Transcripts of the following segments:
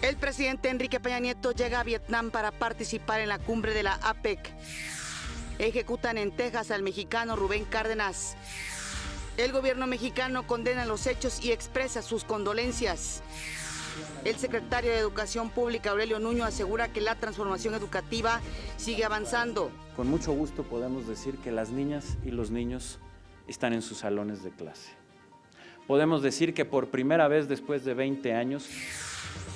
El presidente Enrique Peña Nieto llega a Vietnam para participar en la cumbre de la APEC. Ejecutan en Texas al mexicano Rubén Cárdenas. El gobierno mexicano condena los hechos y expresa sus condolencias. El secretario de Educación Pública, Aurelio Nuño, asegura que la transformación educativa sigue avanzando. Con mucho gusto podemos decir que las niñas y los niños están en sus salones de clase. Podemos decir que por primera vez después de 20 años...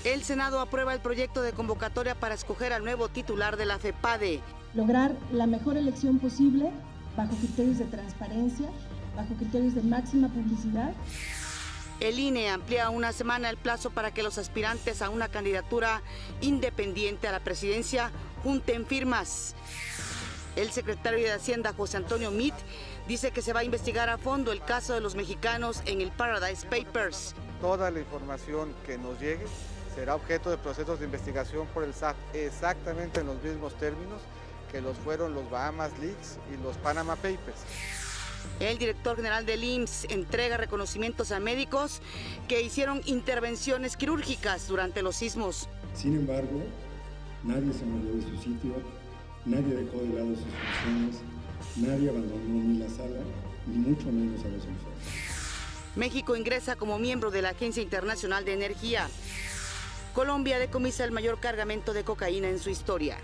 El Senado aprueba el proyecto de convocatoria para escoger al nuevo titular de la FEPADE. Lograr la mejor elección posible bajo criterios de transparencia, bajo criterios de máxima publicidad. El INE amplía una semana el plazo para que los aspirantes a una candidatura independiente a la presidencia junten firmas. El secretario de Hacienda, José Antonio Meade, dice que se va a investigar a fondo el caso de los mexicanos en el Paradise Papers. Toda la información que nos llegue será objeto de procesos de investigación por el SAT exactamente en los mismos términos que los fueron los Bahamas Leaks y los Panama Papers. El director general del IMSS entrega reconocimientos a médicos que hicieron intervenciones quirúrgicas durante los sismos. Sin embargo, nadie se movió de su sitio, nadie dejó de lado sus funciones, nadie abandonó ni la sala, ni mucho menos a los enfermos. México ingresa como miembro de la Agencia Internacional de Energía. Colombia decomisa el mayor cargamento de cocaína en su historia.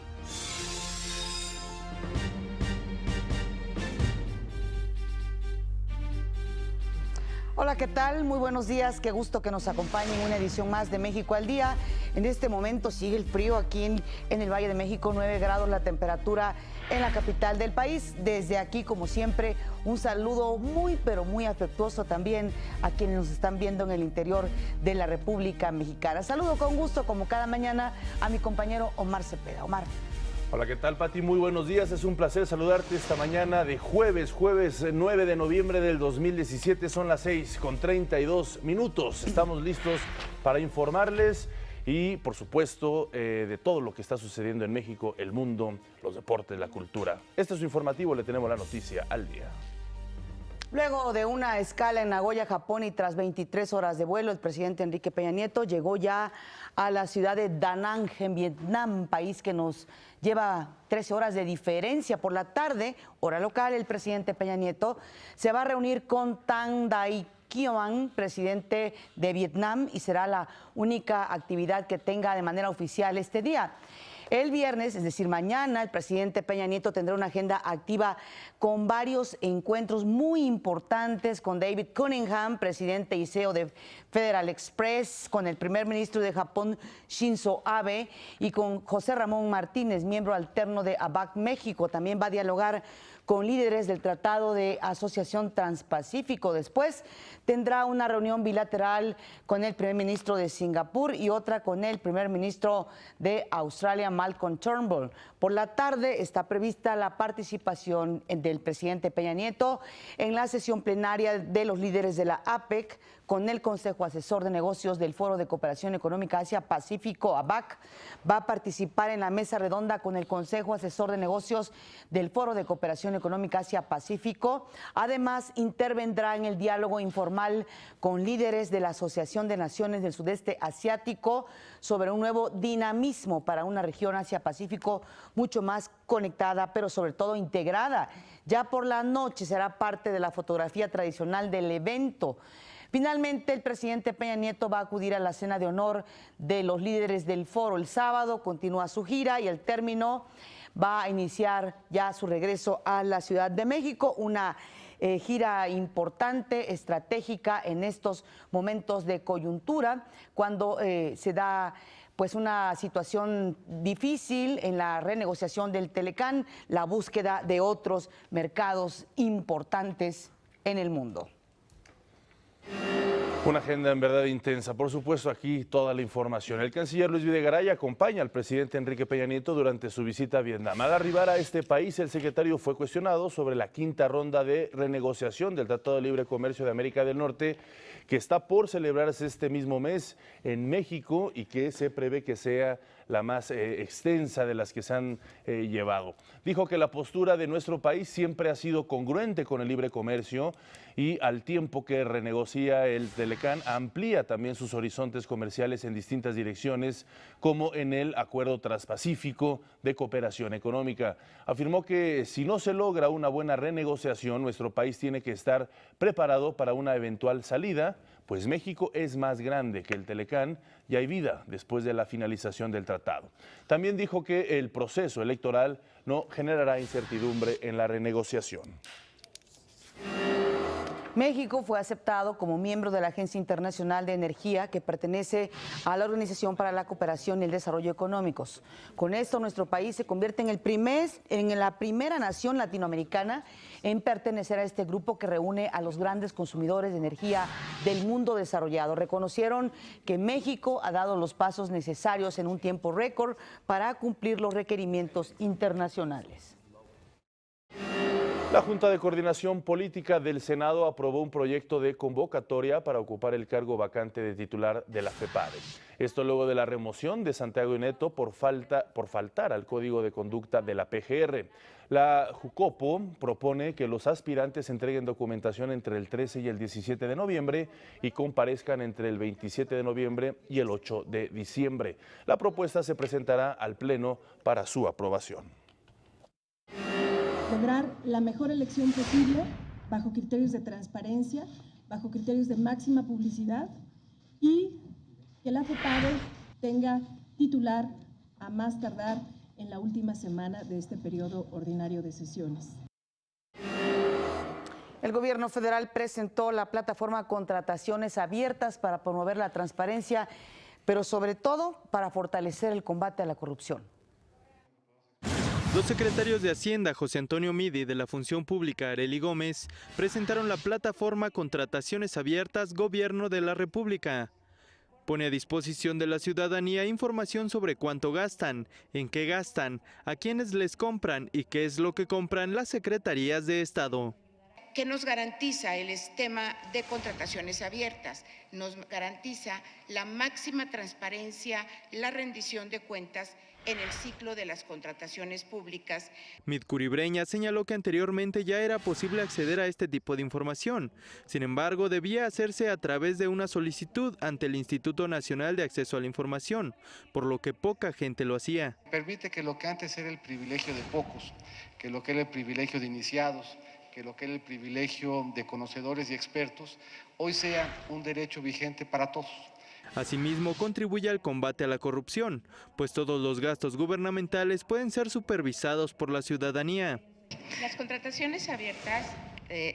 Hola, ¿qué tal? Muy buenos días, qué gusto que nos acompañen en una edición más de México al Día. En este momento sigue el frío aquí en el Valle de México, 9 grados la temperatura en la capital del país. Desde aquí, como siempre, un saludo muy, pero muy afectuoso también a quienes nos están viendo en el interior de la República Mexicana. Saludo con gusto, como cada mañana, a mi compañero Omar Cepeda. Omar. Hola, ¿qué tal, Pati? Muy buenos días. Es un placer saludarte esta mañana de jueves 9 de noviembre del 2017. Son las 6:32. Estamos listos para informarles y, por supuesto, de todo lo que está sucediendo en México, el mundo, los deportes, la cultura. Este es su informativo, le tenemos la noticia al día. Luego de una escala en Nagoya, Japón, y tras 23 horas de vuelo, el presidente Enrique Peña Nieto llegó ya a la ciudad de Da Nang, en Vietnam, país que nos lleva 13 horas de diferencia. Por la tarde, hora local, el presidente Peña Nieto se va a reunir con Tan Dai Quoc, presidente de Vietnam, y será la única actividad que tenga de manera oficial este día. El viernes, es decir, mañana, el presidente Peña Nieto tendrá una agenda activa con varios encuentros muy importantes con David Cunningham, presidente y CEO de Federal Express, con el primer ministro de Japón, Shinzo Abe, y con José Ramón Martínez, miembro alterno de ABAC México. También va a dialogar con líderes del Tratado de Asociación Transpacífico. Después tendrá una reunión bilateral con el primer ministro de Singapur y otra con el primer ministro de Australia, Malcolm Turnbull. Por la tarde está prevista la participación del presidente Peña Nieto en la sesión plenaria de los líderes de la APEC con el Consejo Asesor de Negocios del Foro de Cooperación Económica Asia-Pacífico, ABAC. Va a participar en la mesa redonda con el Consejo Asesor de Negocios del Foro de Cooperación Económica Asia-Pacífico. Además, intervendrá en el diálogo informal con líderes de la Asociación de Naciones del Sudeste Asiático sobre un nuevo dinamismo para una región Asia-Pacífico mucho más conectada, pero sobre todo integrada. Ya por la noche será parte de la fotografía tradicional del evento. Finalmente, el presidente Peña Nieto va a acudir a la cena de honor de los líderes del foro. El sábado continúa su gira y al término va a iniciar ya su regreso a la Ciudad de México, una gira importante, estratégica en estos momentos de coyuntura, cuando se da pues una situación difícil en la renegociación del Telecán, la búsqueda de otros mercados importantes en el mundo. Una agenda en verdad intensa. Por supuesto, aquí toda la información. El canciller Luis Videgaray acompaña al presidente Enrique Peña Nieto durante su visita a Vietnam. Al arribar a este país, el secretario fue cuestionado sobre la quinta ronda de renegociación del Tratado de Libre Comercio de América del Norte, que está por celebrarse este mismo mes en México y que se prevé que sea la más extensa de las que se han llevado. Dijo que la postura de nuestro país siempre ha sido congruente con el libre comercio y al tiempo que renegocia el Telecán, amplía también sus horizontes comerciales en distintas direcciones, como en el Acuerdo Transpacífico de Cooperación Económica. Afirmó que si no se logra una buena renegociación, nuestro país tiene que estar preparado para una eventual salida, pues México es más grande que el Telecán y hay vida después de la finalización del tratado. También dijo que el proceso electoral no generará incertidumbre en la renegociación. México fue aceptado como miembro de la Agencia Internacional de Energía, que pertenece a la Organización para la Cooperación y el Desarrollo Económicos. Con esto, nuestro país se convierte en la primera nación latinoamericana en pertenecer a este grupo que reúne a los grandes consumidores de energía del mundo desarrollado. Reconocieron que México ha dado los pasos necesarios en un tiempo récord para cumplir los requerimientos internacionales. La Junta de Coordinación Política del Senado aprobó un proyecto de convocatoria para ocupar el cargo vacante de titular de la FEPADE. Esto luego de la remoción de Santiago Nieto por faltar al Código de Conducta de la PGR. La Jucopo propone que los aspirantes entreguen documentación entre el 13 y el 17 de noviembre y comparezcan entre el 27 de noviembre y el 8 de diciembre. La propuesta se presentará al Pleno para su aprobación. Lograr la mejor elección posible bajo criterios de transparencia, bajo criterios de máxima publicidad y que la FEPADE tenga titular a más tardar en la última semana de este periodo ordinario de sesiones. El gobierno federal presentó la plataforma Contrataciones Abiertas para promover la transparencia, pero sobre todo para fortalecer el combate a la corrupción. Los secretarios de Hacienda, José Antonio Meade, y de la Función Pública, Arely Gómez, presentaron la plataforma Contrataciones Abiertas Gobierno de la República. Pone a disposición de la ciudadanía información sobre cuánto gastan, en qué gastan, a quiénes les compran y qué es lo que compran las secretarías de Estado. ¿Qué nos garantiza el sistema de contrataciones abiertas? Nos garantiza la máxima transparencia, la rendición de cuentas en el ciclo de las contrataciones públicas. Meade Curibreña señaló que anteriormente ya era posible acceder a este tipo de información. Sin embargo, debía hacerse a través de una solicitud ante el Instituto Nacional de Acceso a la Información, por lo que poca gente lo hacía. Permite que lo que antes era el privilegio de pocos, que lo que era el privilegio de iniciados, que lo que era el privilegio de conocedores y expertos, hoy sea un derecho vigente para todos. Asimismo, contribuye al combate a la corrupción, pues todos los gastos gubernamentales pueden ser supervisados por la ciudadanía. Las contrataciones abiertas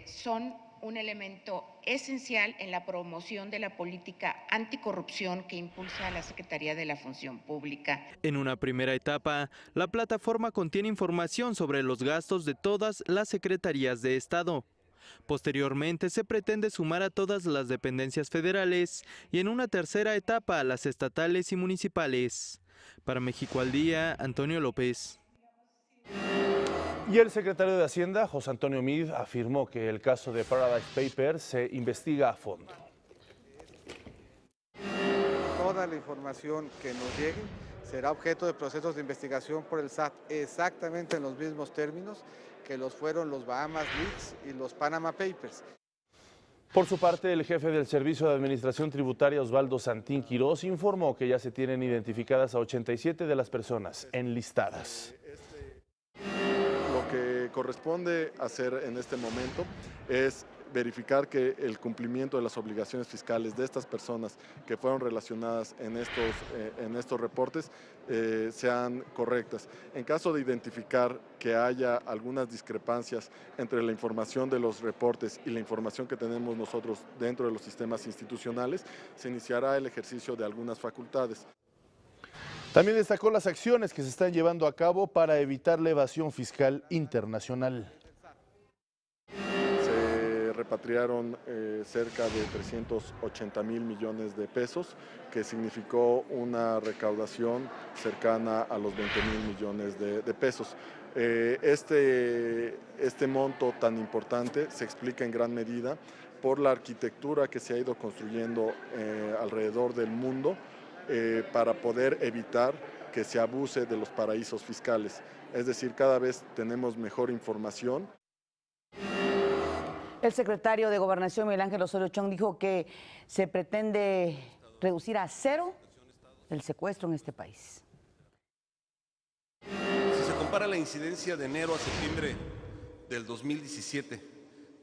son un elemento esencial en la promoción de la política anticorrupción que impulsa la Secretaría de la Función Pública. En una primera etapa, la plataforma contiene información sobre los gastos de todas las secretarías de Estado. Posteriormente se pretende sumar a todas las dependencias federales y en una tercera etapa a las estatales y municipales. Para México al Día, Antonio López. Y el secretario de Hacienda, José Antonio Meade, afirmó que el caso de Paradise Papers se investiga a fondo. Toda la información que nos llegue será objeto de procesos de investigación por el SAT exactamente en los mismos términos que los fueron los Bahamas Leaks y los Panama Papers. Por su parte, el jefe del Servicio de Administración Tributaria, Osvaldo Santín Quirós, informó que ya se tienen identificadas a 87 de las personas enlistadas. Lo que corresponde hacer en este momento es verificar que el cumplimiento de las obligaciones fiscales de estas personas que fueron relacionadas en estos reportes sean correctas. En caso de identificar que haya algunas discrepancias entre la información de los reportes y la información que tenemos nosotros dentro de los sistemas institucionales, se iniciará el ejercicio de algunas facultades. También destacó las acciones que se están llevando a cabo para evitar la evasión fiscal internacional. Repatriaron cerca de 380,000 millones de pesos, que significó una recaudación cercana a los 20,000 millones de pesos. Este monto tan importante se explica en gran medida por la arquitectura que se ha ido construyendo alrededor del mundo para poder evitar que se abuse de los paraísos fiscales. Es decir, cada vez tenemos mejor información. El secretario de Gobernación, Miguel Ángel Osorio Chong, dijo que se pretende reducir a cero el secuestro en este país. Si se compara la incidencia de enero a septiembre del 2017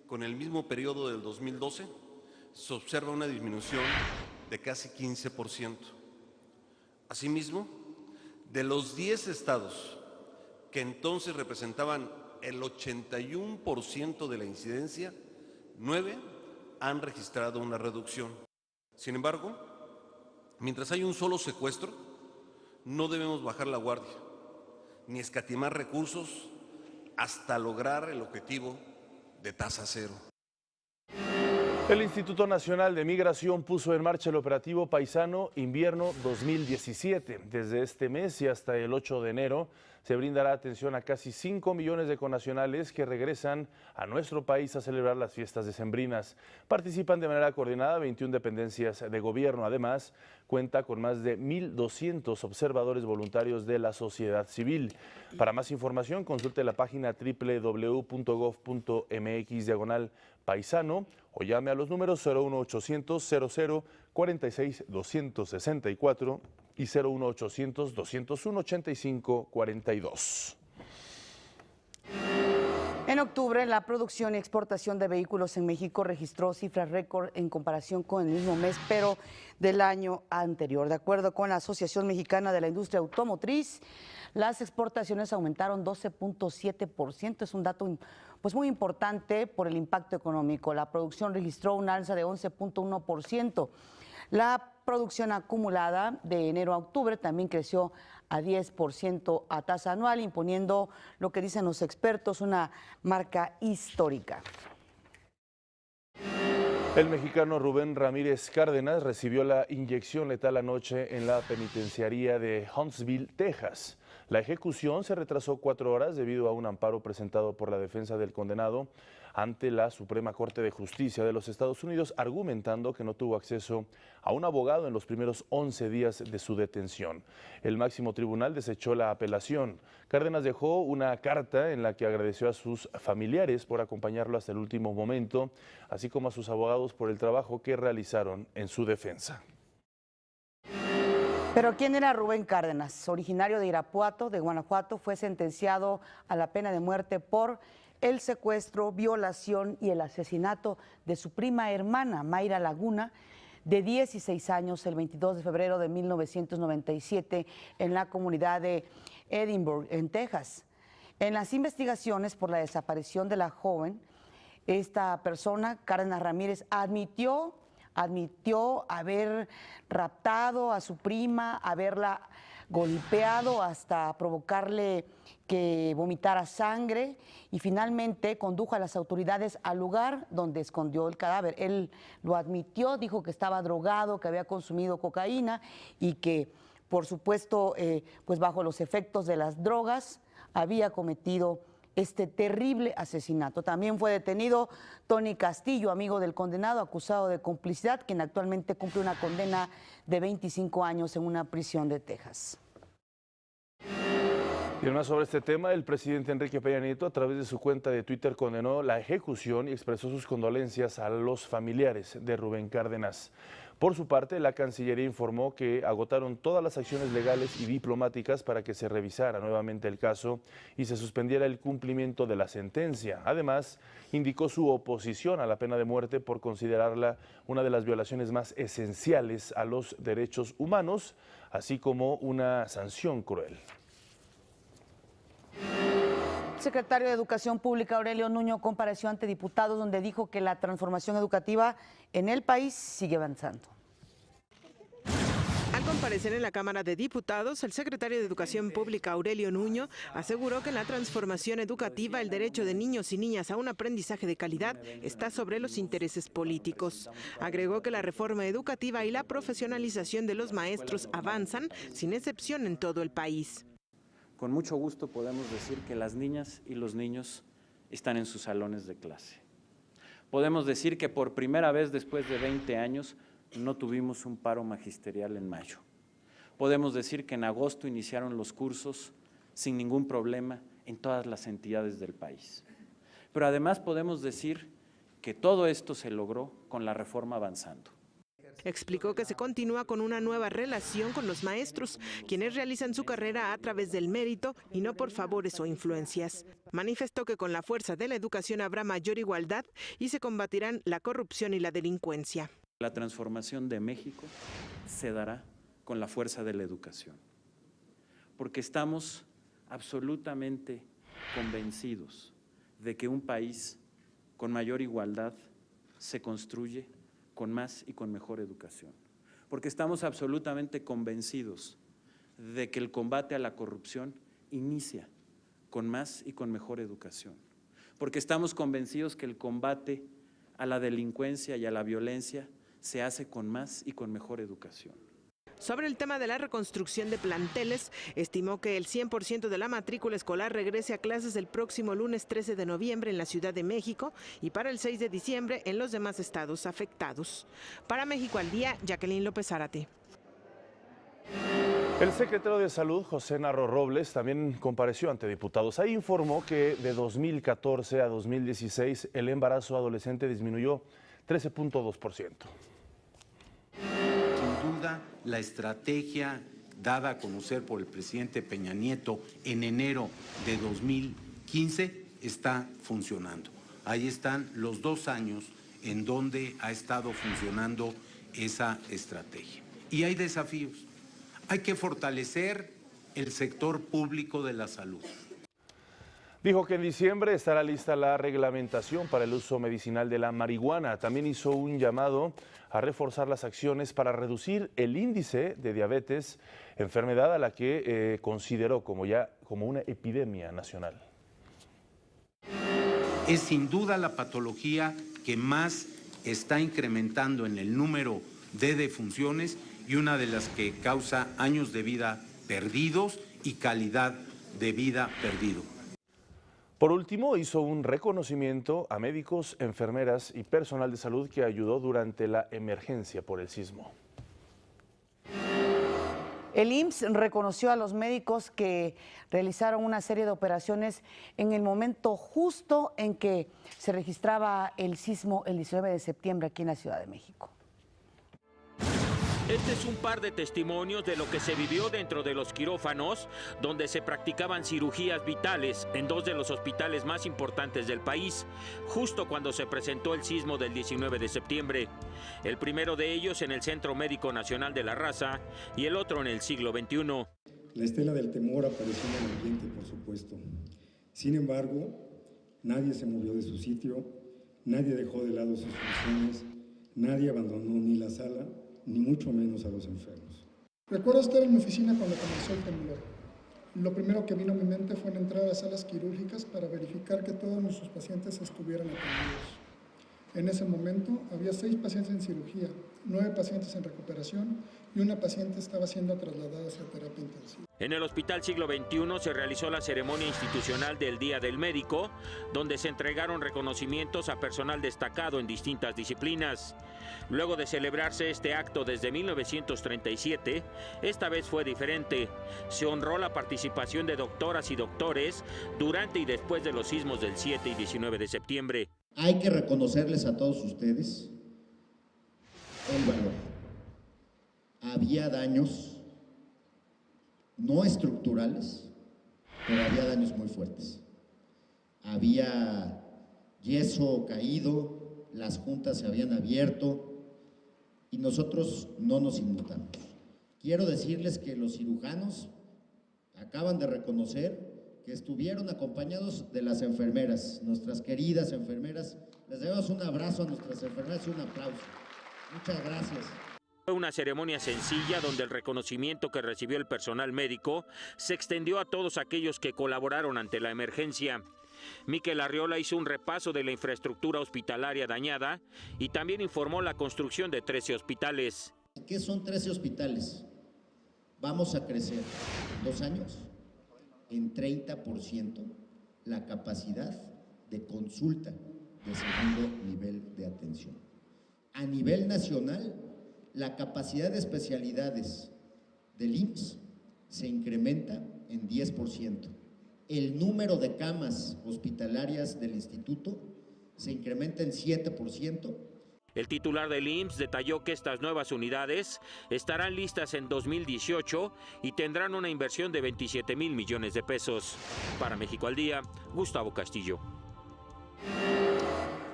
con el mismo periodo del 2012, se observa una disminución de casi 15%. Asimismo, de los 10 estados que entonces representaban el 81% de la incidencia, 9 han registrado una reducción. Sin embargo, mientras hay un solo secuestro, no debemos bajar la guardia, ni escatimar recursos hasta lograr el objetivo de tasa cero. El Instituto Nacional de Migración puso en marcha el operativo Paisano Invierno 2017. Desde este mes y hasta el 8 de enero se brindará atención a casi 5 millones de connacionales que regresan a nuestro país a celebrar las fiestas decembrinas. Participan de manera coordinada 21 dependencias de gobierno. Además, cuenta con más de 1,200 observadores voluntarios de la sociedad civil. Para más información, consulte la página www.gov.mx/paisano o llame a los números 01800 00 46 264 y 01800 201 85 42. En octubre, la producción y exportación de vehículos en México registró cifras récord en comparación con el mismo mes, pero del año anterior. De acuerdo con la Asociación Mexicana de la Industria Automotriz, las exportaciones aumentaron 12.7%. Es un dato pues muy importante por el impacto económico. La producción registró un alza de 11.1%. La producción acumulada de enero a octubre también creció a 10% a tasa anual, imponiendo lo que dicen los expertos, una marca histórica. El mexicano Rubén Ramírez Cárdenas recibió la inyección letal anoche en la penitenciaría de Huntsville, Texas. La ejecución se retrasó 4 horas debido a un amparo presentado por la defensa del condenado ante la Suprema Corte de Justicia de los Estados Unidos, argumentando que no tuvo acceso a un abogado en los primeros 11 días de su detención. El máximo tribunal desechó la apelación. Cárdenas dejó una carta en la que agradeció a sus familiares por acompañarlo hasta el último momento, así como a sus abogados por el trabajo que realizaron en su defensa. Pero ¿quién era Rubén Cárdenas? Originario de Irapuato, de Guanajuato, fue sentenciado a la pena de muerte por el secuestro, violación y el asesinato de su prima hermana, Mayra Laguna, de 16 años, el 22 de febrero de 1997, en la comunidad de Edinburgh, en Texas. En las investigaciones por la desaparición de la joven, esta persona, Cárdenas Ramírez, admitió haber raptado a su prima, haberla golpeado hasta provocarle que vomitara sangre y finalmente condujo a las autoridades al lugar donde escondió el cadáver. Él lo admitió, dijo que estaba drogado, que había consumido cocaína y que, por supuesto, pues bajo los efectos de las drogas había cometido este terrible asesinato. También fue detenido Tony Castillo, amigo del condenado, acusado de complicidad, quien actualmente cumple una condena de 25 años en una prisión de Texas. Y además sobre este tema, el presidente Enrique Peña Nieto, a través de su cuenta de Twitter, condenó la ejecución y expresó sus condolencias a los familiares de Rubén Cárdenas. Por su parte, la Cancillería informó que agotaron todas las acciones legales y diplomáticas para que se revisara nuevamente el caso y se suspendiera el cumplimiento de la sentencia. Además, indicó su oposición a la pena de muerte por considerarla una de las violaciones más esenciales a los derechos humanos, así como una sanción cruel. El secretario de Educación Pública, Aurelio Nuño, compareció ante diputados donde dijo que la transformación educativa en el país sigue avanzando. Al comparecer en la Cámara de Diputados, el secretario de Educación Pública, Aurelio Nuño, aseguró que en la transformación educativa el derecho de niños y niñas a un aprendizaje de calidad está sobre los intereses políticos. Agregó que la reforma educativa y la profesionalización de los maestros avanzan sin excepción en todo el país. Con mucho gusto podemos decir que las niñas y los niños están en sus salones de clase. Podemos decir que por primera vez después de 20 años no tuvimos un paro magisterial en mayo. Podemos decir que en agosto iniciaron los cursos sin ningún problema en todas las entidades del país. Pero además podemos decir que todo esto se logró con la reforma avanzando. Explicó que se continúa con una nueva relación con los maestros, quienes realizan su carrera a través del mérito y no por favores o influencias. Manifestó que con la fuerza de la educación habrá mayor igualdad y se combatirán la corrupción y la delincuencia. La transformación de México se dará con la fuerza de la educación, porque estamos absolutamente convencidos de que un país con mayor igualdad se construye con más y con mejor educación, porque estamos absolutamente convencidos de que el combate a la corrupción inicia con más y con mejor educación, porque estamos convencidos que el combate a la delincuencia y a la violencia se hace con más y con mejor educación. Sobre el tema de la reconstrucción de planteles, estimó que el 100% de la matrícula escolar regrese a clases el próximo lunes 13 de noviembre en la Ciudad de México y para el 6 de diciembre en los demás estados afectados. Para México al Día, Jacqueline López Zárate. El secretario de Salud, José Narro Robles, también compareció ante diputados. Ahí informó que de 2014 a 2016 el embarazo adolescente disminuyó 13.2%. Sin duda, la estrategia dada a conocer por el presidente Peña Nieto en enero de 2015 está funcionando. Ahí están los 2 años en donde ha estado funcionando esa estrategia. Y hay desafíos. Hay que fortalecer el sector público de la salud. Dijo que en diciembre estará lista la reglamentación para el uso medicinal de la marihuana. También hizo un llamado a reforzar las acciones para reducir el índice de diabetes, enfermedad a la que consideró como una epidemia nacional. Es sin duda la patología que más está incrementando en el número de defunciones y una de las que causa años de vida perdidos y calidad de vida perdido. Por último, hizo un reconocimiento a médicos, enfermeras y personal de salud que ayudó durante la emergencia por el sismo. El IMSS reconoció a los médicos que realizaron una serie de operaciones en el momento justo en que se registraba el sismo el 19 de septiembre aquí en la Ciudad de México. Este es un par de testimonios de lo que se vivió dentro de los quirófanos, donde se practicaban cirugías vitales en 2 de los hospitales más importantes del país, justo cuando se presentó el sismo del 19 de septiembre. El primero de ellos en el Centro Médico Nacional de la Raza y el otro en el siglo XXI. La estela del temor apareció en el ambiente, por supuesto. Sin embargo, nadie se movió de su sitio, nadie dejó de lado sus funciones, nadie abandonó ni la sala, ni mucho menos a los enfermos. Recuerdo estar en mi oficina cuando comenzó el temblor. Lo primero que vino a mi mente fue entrar a las salas quirúrgicas para verificar que todos nuestros pacientes estuvieran atendidos. En ese momento había 6 pacientes en cirugía, 9 pacientes en recuperación y una paciente estaba siendo trasladada hacia terapia intensiva. En el Hospital Siglo XXI se realizó la ceremonia institucional del Día del Médico, donde se entregaron reconocimientos a personal destacado en distintas disciplinas. Luego de celebrarse este acto desde 1937, esta vez fue diferente. Se honró la participación de doctoras y doctores durante y después de los sismos del 7 y 19 de septiembre. Hay que reconocerles a todos ustedes el valor. Había daños no estructurales, pero había daños muy fuertes. Había yeso caído, las juntas se habían abierto y nosotros no nos inmutamos. Quiero decirles que los cirujanos acaban de reconocer que estuvieron acompañados de las enfermeras, nuestras queridas enfermeras. Les damos un abrazo a nuestras enfermeras y un aplauso. Muchas gracias. Fue una ceremonia sencilla donde el reconocimiento que recibió el personal médico se extendió a todos aquellos que colaboraron ante la emergencia. Miquel Arriola hizo un repaso de la infraestructura hospitalaria dañada y también informó la construcción de 13 hospitales. ¿Qué son 13 hospitales? Vamos a crecer en 2 años en 30% la capacidad de consulta de segundo nivel de atención. A nivel nacional, la capacidad de especialidades del IMSS se incrementa en 10%. El número de camas hospitalarias del instituto se incrementa en 7%. El titular del IMSS detalló que estas nuevas unidades estarán listas en 2018 y tendrán una inversión de 27,000 millones de pesos. Para México al Día, Gustavo Castillo.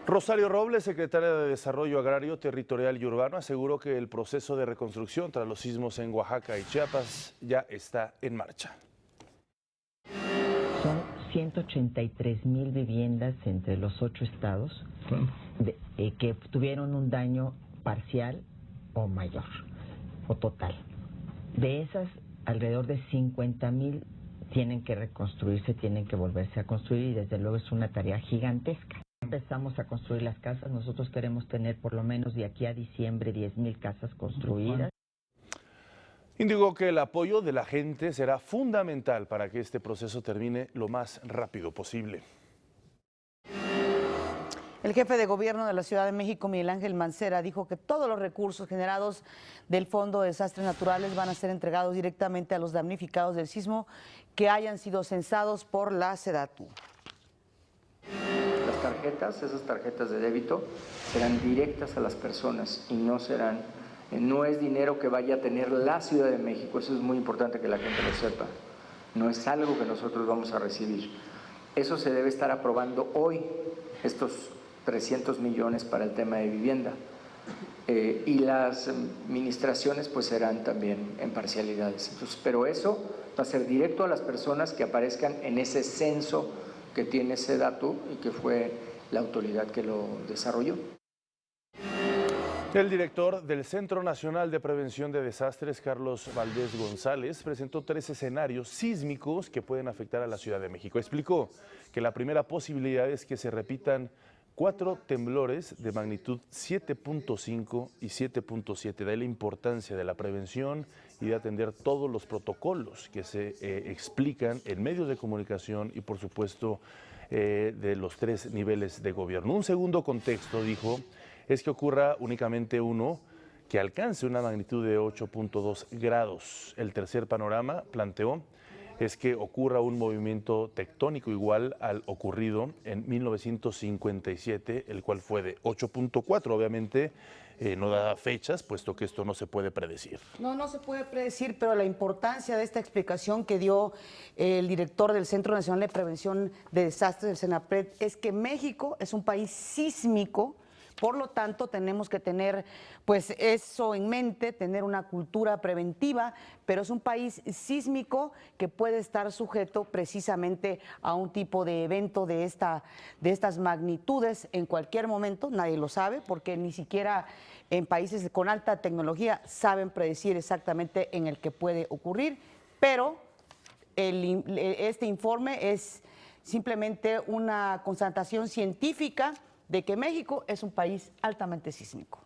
Rosario Robles, secretaria de Desarrollo Agrario, Territorial y Urbano, aseguró que el proceso de reconstrucción tras los sismos en Oaxaca y Chiapas ya está en marcha. Son 183,000 viviendas entre los 8 estados que tuvieron un daño parcial o mayor o total. De esas, alrededor de 50,000 tienen que reconstruirse, tienen que volverse a construir y desde luego es una tarea gigantesca. Empezamos a construir las casas, nosotros queremos tener por lo menos de aquí a diciembre 10,000 casas construidas. Indicó que el apoyo de la gente será fundamental para que este proceso termine lo más rápido posible. El jefe de gobierno de la Ciudad de México, Miguel Ángel Mancera, dijo que todos los recursos generados del Fondo de Desastres Naturales van a ser entregados directamente a los damnificados del sismo que hayan sido censados por la SEDATU. Las tarjetas, esas tarjetas de débito, serán directas a las personas y no es dinero que vaya a tener la Ciudad de México. Eso es muy importante que la gente lo sepa. No es algo que nosotros vamos a recibir. Eso se debe estar aprobando hoy, estos 300 millones para el tema de vivienda. Y las administraciones pues serán también en parcialidades. Entonces, pero eso va a ser directo a las personas que aparezcan en ese censo que tiene SEDATU y que fue la autoridad que lo desarrolló. El director del Centro Nacional de Prevención de Desastres, Carlos Valdés González, presentó 3 escenarios sísmicos que pueden afectar a la Ciudad de México. Explicó que la primera posibilidad es que se repitan 4 temblores de magnitud 7.5 y 7.7. De ahí la importancia de la prevención y de atender todos los protocolos que se explican en medios de comunicación y, por supuesto, de los 3 niveles de gobierno. Un segundo contexto, dijo, es que ocurra únicamente uno que alcance una magnitud de 8.2 grados. El tercer panorama, planteó, es que ocurra un movimiento tectónico igual al ocurrido en 1957, el cual fue de 8.4. Obviamente no da fechas, puesto que esto no se puede predecir. No se puede predecir, pero la importancia de esta explicación que dio el director del Centro Nacional de Prevención de Desastres, del CENAPRED, es que México es un país sísmico. Por lo tanto, tenemos que tener pues eso en mente, tener una cultura preventiva, pero es un país sísmico que puede estar sujeto precisamente a un tipo de evento de estas magnitudes en cualquier momento. Nadie lo sabe porque ni siquiera en países con alta tecnología saben predecir exactamente en el que puede ocurrir, pero este informe es simplemente una constatación científica de que México es un país altamente sísmico.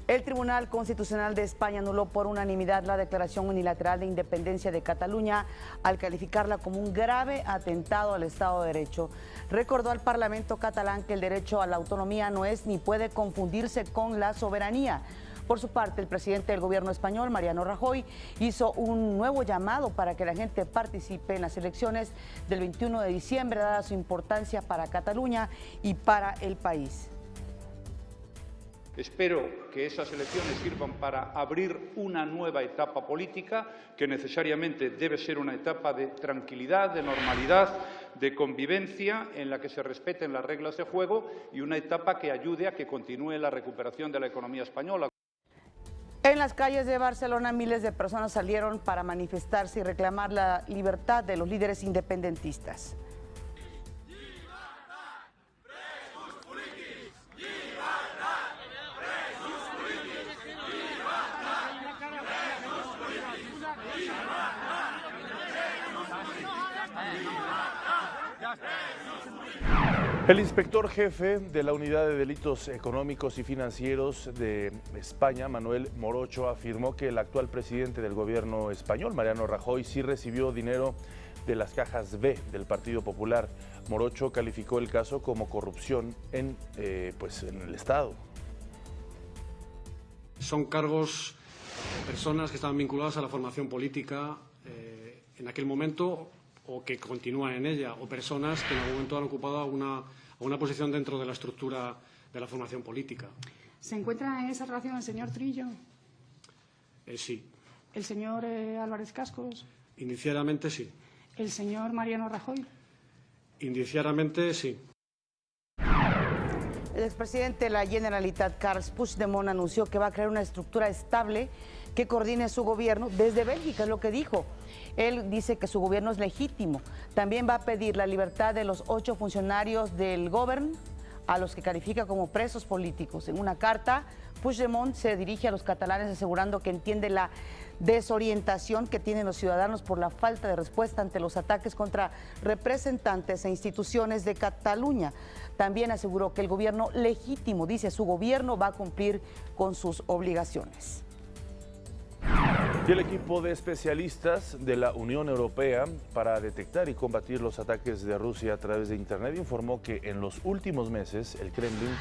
El Tribunal Constitucional de España anuló por unanimidad la declaración unilateral de independencia de Cataluña al calificarla como un grave atentado al Estado de Derecho. Recordó al Parlamento catalán que el derecho a la autonomía no es ni puede confundirse con la soberanía. Por su parte, el presidente del gobierno español, Mariano Rajoy, hizo un nuevo llamado para que la gente participe en las elecciones del 21 de diciembre, dada su importancia para Cataluña y para el país. Espero que esas elecciones sirvan para abrir una nueva etapa política que necesariamente debe ser una etapa de tranquilidad, de normalidad, de convivencia en la que se respeten las reglas de juego y una etapa que ayude a que continúe la recuperación de la economía española. En las calles de Barcelona, miles de personas salieron para manifestarse y reclamar la libertad de los líderes independentistas. El inspector jefe de la Unidad de Delitos Económicos y Financieros de España, Manuel Morocho, afirmó que el actual presidente del gobierno español, Mariano Rajoy, sí recibió dinero de las cajas B del Partido Popular. Morocho calificó el caso como corrupción en el Estado. Son cargos de personas que estaban vinculadas a la formación política en aquel momento o que continúan en ella, o personas que en algún momento han ocupado una posición dentro de la estructura de la formación política. ¿Se encuentra en esa relación el señor Trillo? Sí. ¿El señor Álvarez Cascos? Indiciadamente sí. ¿El señor Mariano Rajoy? Indiciadamente sí. El expresidente de la Generalitat, Carles Puigdemont, anunció que va a crear una estructura estable que coordine su gobierno desde Bélgica, es lo que dijo. Él dice que su gobierno es legítimo. También va a pedir la libertad de los 8 funcionarios del Govern, a los que califica como presos políticos. En una carta, Puigdemont se dirige a los catalanes asegurando que entiende la desorientación que tienen los ciudadanos por la falta de respuesta ante los ataques contra representantes e instituciones de Cataluña. También aseguró que el gobierno legítimo, dice, su gobierno va a cumplir con sus obligaciones. Y el equipo de especialistas de la Unión Europea para detectar y combatir los ataques de Rusia a través de Internet informó que en los últimos meses el Kremlin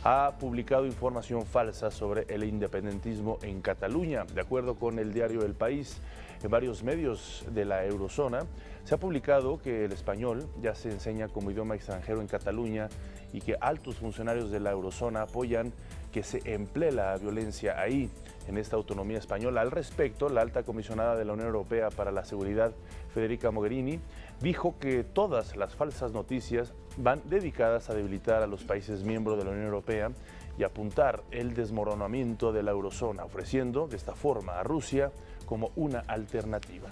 ha publicado información falsa sobre el independentismo en Cataluña. De acuerdo con el diario El País, en varios medios de la eurozona se ha publicado que el español ya se enseña como idioma extranjero en Cataluña y que altos funcionarios de la eurozona apoyan que se emplee la violencia ahí, en esta autonomía española. Al respecto, la alta comisionada de la Unión Europea para la Seguridad, Federica Mogherini, dijo que todas las falsas noticias van dedicadas a debilitar a los países miembros de la Unión Europea y apuntar el desmoronamiento de la eurozona, ofreciendo de esta forma a Rusia como una alternativa.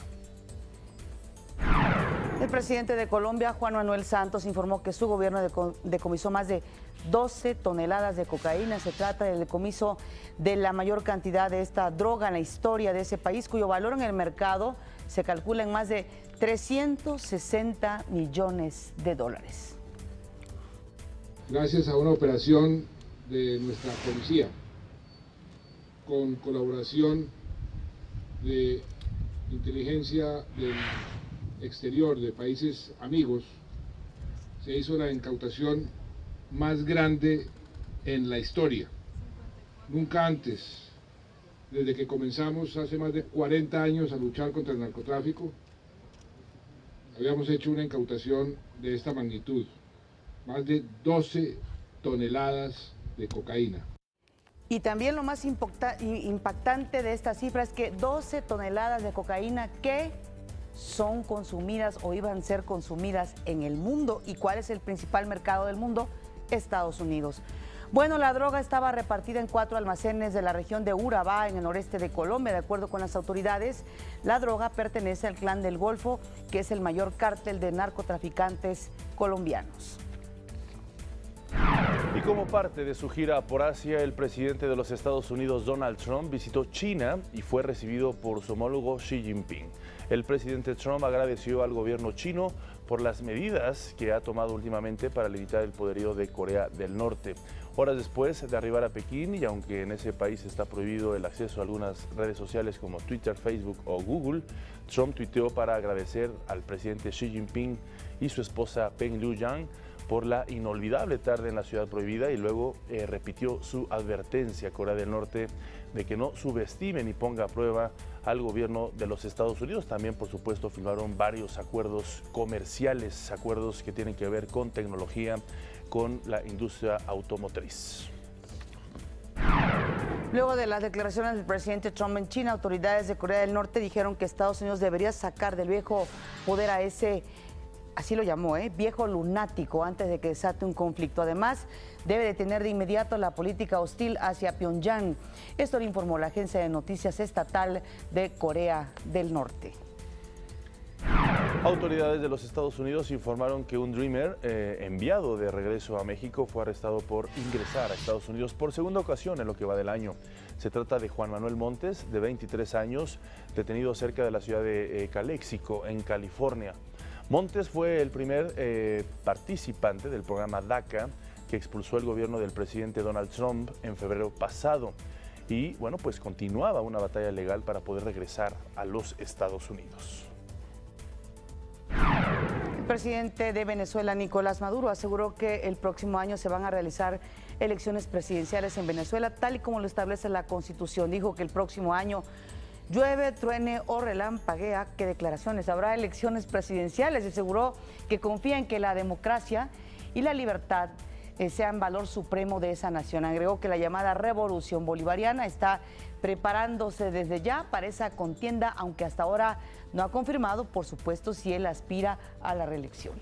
El presidente de Colombia, Juan Manuel Santos, informó que su gobierno decomisó más de 12 toneladas de cocaína. Se trata del decomiso de la mayor cantidad de esta droga en la historia de ese país, cuyo valor en el mercado se calcula en más de 360 millones de dólares. Gracias a una operación de nuestra policía, con colaboración de inteligencia del exterior de países amigos, se hizo la incautación más grande en la historia. Nunca antes, desde que comenzamos hace más de 40 años a luchar contra el narcotráfico, habíamos hecho una incautación de esta magnitud, más de 12 toneladas de cocaína. Y también lo más impactante de esta cifra es que 12 toneladas de cocaína que son consumidas o iban a ser consumidas en el mundo. ¿Y cuál es el principal mercado del mundo? Estados Unidos. Bueno, la droga estaba repartida en 4 almacenes de la región de Urabá, en el noreste de Colombia. De acuerdo con las autoridades, la droga pertenece al Clan del Golfo, que es el mayor cártel de narcotraficantes colombianos. Y como parte de su gira por Asia, el presidente de los Estados Unidos, Donald Trump, visitó China y fue recibido por su homólogo Xi Jinping. El presidente Trump agradeció al gobierno chino por las medidas que ha tomado últimamente para limitar el poderío de Corea del Norte. Horas después de arribar a Pekín, y aunque en ese país está prohibido el acceso a algunas redes sociales como Twitter, Facebook o Google, Trump tuiteó para agradecer al presidente Xi Jinping y su esposa Peng Liyuan por la inolvidable tarde en la ciudad prohibida, y luego repitió su advertencia a Corea del Norte de que no subestime ni ponga a prueba al gobierno de los Estados Unidos. También, por supuesto, firmaron varios acuerdos comerciales, acuerdos que tienen que ver con tecnología, con la industria automotriz. Luego de las declaraciones del presidente Trump en China, autoridades de Corea del Norte dijeron que Estados Unidos debería sacar del viejo poder a ese, así lo llamó, viejo lunático, antes de que desate un conflicto. Además, debe detener de inmediato la política hostil hacia Pyongyang. Esto lo informó la agencia de noticias estatal de Corea del Norte. Autoridades de los Estados Unidos informaron que un Dreamer enviado de regreso a México fue arrestado por ingresar a Estados Unidos por segunda ocasión en lo que va del año. Se trata de Juan Manuel Montes, de 23 años, detenido cerca de la ciudad de Calexico, en California. Montes fue el primer participante del programa DACA que expulsó el gobierno del presidente Donald Trump en febrero pasado. Y bueno, pues continuaba una batalla legal para poder regresar a los Estados Unidos. presidente de Venezuela, Nicolás Maduro, aseguró que el próximo año se van a realizar elecciones presidenciales en Venezuela, tal y como lo establece la Constitución. Dijo que el próximo año llueve, truene o relampaguea. ¿Qué declaraciones? Habrá elecciones presidenciales y aseguró que confía en que la democracia y la libertad sean valor supremo de esa nación. Agregó que la llamada revolución bolivariana está preparándose desde ya para esa contienda, aunque hasta ahora no ha confirmado, por supuesto, si él aspira a la reelección.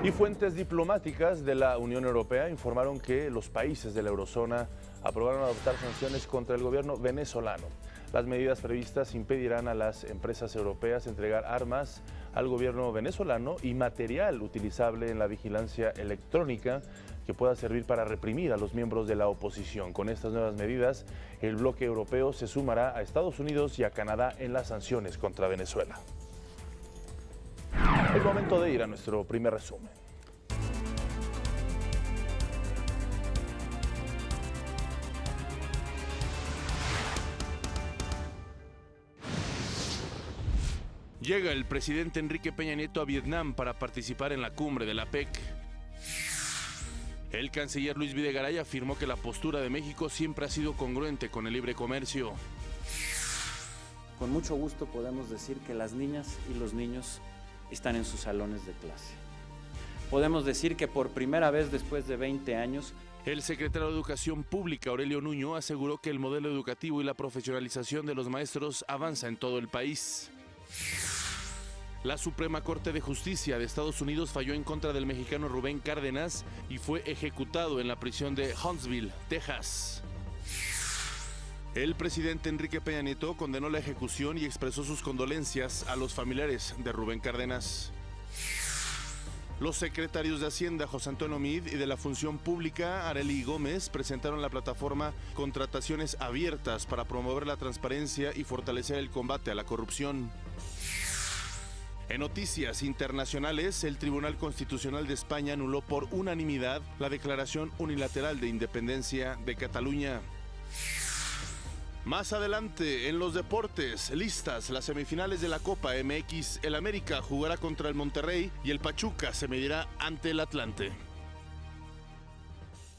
Y fuentes diplomáticas de la Unión Europea informaron que los países de la eurozona aprobaron adoptar sanciones contra el gobierno venezolano. Las medidas previstas impedirán a las empresas europeas entregar armas al gobierno venezolano y material utilizable en la vigilancia electrónica que pueda servir para reprimir a los miembros de la oposición. Con estas nuevas medidas, el bloque europeo se sumará a Estados Unidos y a Canadá en las sanciones contra Venezuela. Es momento de ir a nuestro primer resumen. Llega el presidente Enrique Peña Nieto a Vietnam para participar en la cumbre de la APEC. El canciller Luis Videgaray afirmó que la postura de México siempre ha sido congruente con el libre comercio. Con mucho gusto podemos decir que las niñas y los niños están en sus salones de clase. Podemos decir que por primera vez después de 20 años, el secretario de Educación Pública, Aurelio Nuño, aseguró que el modelo educativo y la profesionalización de los maestros avanza en todo el país. La Suprema Corte de Justicia de Estados Unidos falló en contra del mexicano Rubén Cárdenas y fue ejecutado en la prisión de Huntsville, Texas. El presidente Enrique Peña Nieto condenó la ejecución y expresó sus condolencias a los familiares de Rubén Cárdenas. Los secretarios de Hacienda, José Antonio Meade, y de la Función Pública, Arely Gómez, presentaron la plataforma Contrataciones Abiertas para promover la transparencia y fortalecer el combate a la corrupción. En noticias internacionales, el Tribunal Constitucional de España anuló por unanimidad la declaración unilateral de independencia de Cataluña. Más adelante, en los deportes, listas las semifinales de la Copa MX. El América jugará contra el Monterrey y el Pachuca se medirá ante el Atlante.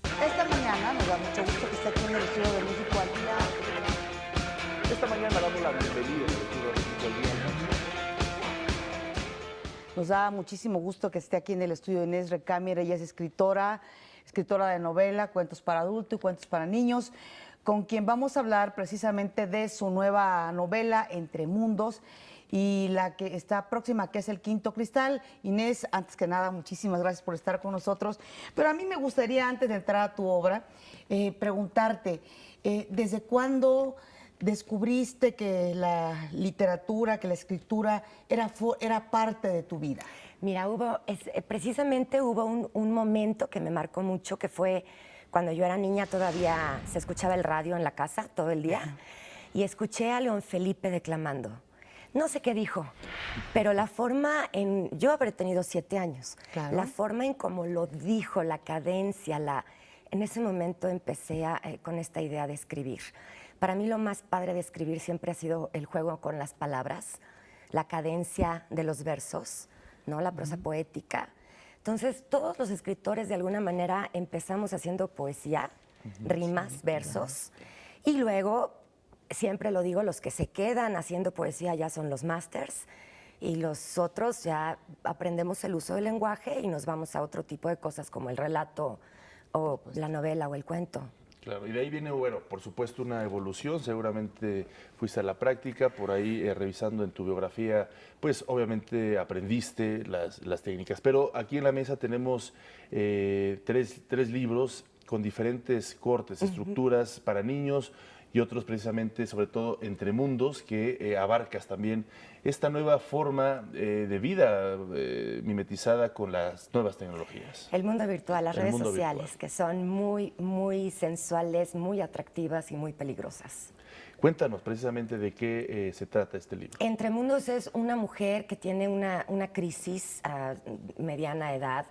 Esta mañana nos da mucho gusto que esté aquí en el Estudio de México al día. Esta mañana damos la bienvenida al Estudio de México al día. Nos da muchísimo gusto que esté aquí en el estudio Inés Recamier. Ella es escritora de novela, cuentos para adultos y cuentos para niños, con quien vamos a hablar precisamente de su nueva novela, Entre Mundos, y la que está próxima, que es El Quinto Cristal. Inés, antes que nada, muchísimas gracias por estar con nosotros. Pero a mí me gustaría, antes de entrar a tu obra, preguntarte, ¿desde cuándo descubriste que la literatura, que la escritura era parte de tu vida? Mira, precisamente hubo un momento que me marcó mucho, que fue cuando yo era niña. Todavía se escuchaba el radio en la casa todo el día, y escuché a León Felipe declamando. No sé qué dijo, pero la forma yo habré tenido 7 años, claro. La forma en cómo lo dijo, la cadencia, en ese momento empecé con esta idea de escribir. Para mí lo más padre de escribir siempre ha sido el juego con las palabras, la cadencia de los versos, ¿no? La prosa poética. Entonces, todos los escritores de alguna manera empezamos haciendo poesía, rimas, versos, y luego, siempre lo digo, los que se quedan haciendo poesía ya son los másters, y los otros ya aprendemos el uso del lenguaje y nos vamos a otro tipo de cosas como el relato o la novela o el cuento. Claro, y de ahí viene, bueno, por supuesto, una evolución. Seguramente fuiste a la práctica, por ahí revisando en tu biografía, pues obviamente aprendiste las técnicas. Pero aquí en la mesa tenemos tres libros con diferentes cortes, estructuras para niños y otros precisamente, sobre todo, Entre Mundos, que abarcas también esta nueva forma de vida mimetizada con las nuevas tecnologías. El mundo virtual, las redes sociales, que son muy, muy sensuales, muy atractivas y muy peligrosas. Cuéntanos precisamente de qué se trata este libro. Entre Mundos es una mujer que tiene una crisis a mediana edad.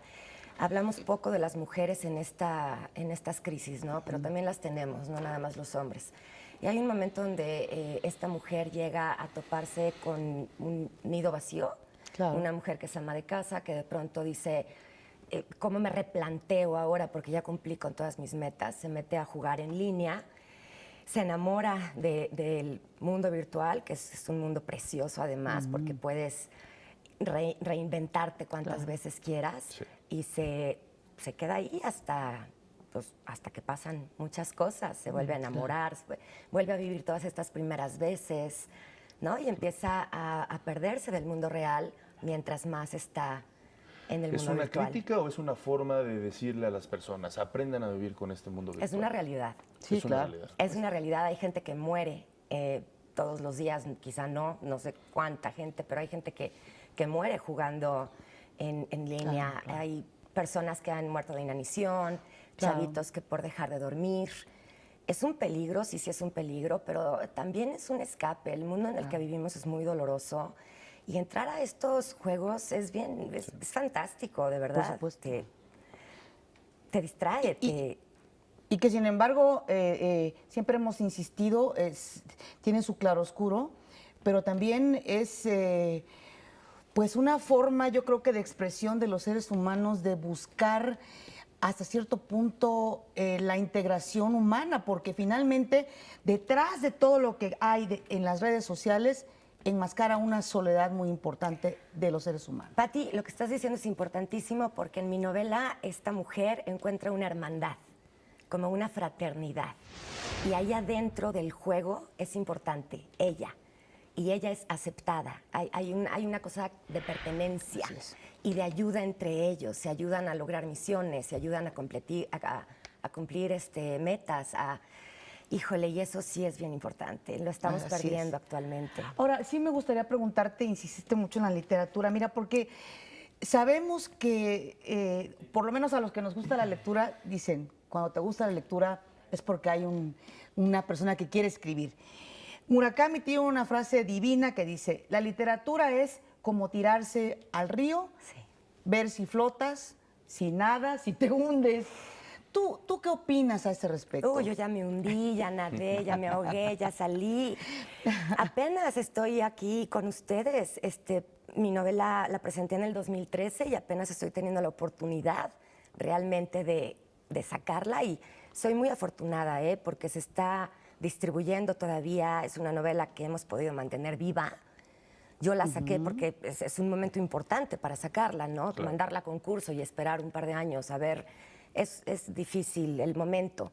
Hablamos poco de las mujeres en estas crisis, ¿no? Pero también las tenemos, no nada más los hombres. Y hay un momento donde esta mujer llega a toparse con un nido vacío Claro. Una mujer que es ama de casa, que de pronto dice, ¿cómo me replanteo ahora? Porque ya cumplí con todas mis metas. Se mete a jugar en línea, se enamora del mundo virtual, que es un mundo precioso además, porque puedes reinventarte cuantas veces quieras, y se queda ahí hasta que pasan muchas cosas, se vuelve a enamorar, vuelve a vivir todas estas primeras veces, ¿no? Y empieza a perderse del mundo real mientras más está en el mundo virtual. ¿Es una crítica o es una forma de decirle a las personas, aprendan a vivir con este mundo virtual? Es una realidad. Sí, es una claro. realidad. Es una realidad. Hay gente que muere todos los días, quizá no sé cuánta gente, pero hay gente que muere jugando en línea. Claro, claro. Hay personas que han muerto de inanición, Claro. chavitos que por dejar de dormir. Es un peligro, sí es un peligro, pero también es un escape. El mundo en el que vivimos es muy doloroso. Y entrar a estos juegos es fantástico, de verdad. Por supuesto. Te distrae. Y que sin embargo, siempre hemos insistido, tiene su claroscuro, pero también es pues una forma, yo creo que de expresión de los seres humanos, de buscar hasta cierto punto la integración humana, porque finalmente detrás de todo lo que hay en las redes sociales enmascara una soledad muy importante de los seres humanos. Pati, lo que estás diciendo es importantísimo porque en mi novela esta mujer encuentra una hermandad, como una fraternidad. Y ahí adentro del juego es importante, ella. Y ella es aceptada. Hay una cosa de pertenencia y de ayuda entre ellos. Se ayudan a lograr misiones, se ayudan a cumplir metas, Híjole, y eso sí es bien importante. Lo estamos perdiendo actualmente. Ahora, sí me gustaría preguntarte, insististe mucho en la literatura, mira, porque sabemos que, por lo menos a los que nos gusta la lectura, dicen, cuando te gusta la lectura es porque hay una persona que quiere escribir. Murakami tiene una frase divina que dice, la literatura es como tirarse al río, ver si flotas, si nadas, si te hundes. ¿Tú qué opinas a ese respecto? Yo ya me hundí, ya nadé, ya me ahogué, ya salí. Apenas estoy aquí con ustedes. Mi novela la presenté en el 2013 y apenas estoy teniendo la oportunidad realmente de sacarla. Y soy muy afortunada, porque se está distribuyendo todavía. Es una novela que hemos podido mantener viva. Yo la saqué porque es un momento importante para sacarla, ¿no? Claro. Mandarla a concurso y esperar un par de años a ver. Es difícil el momento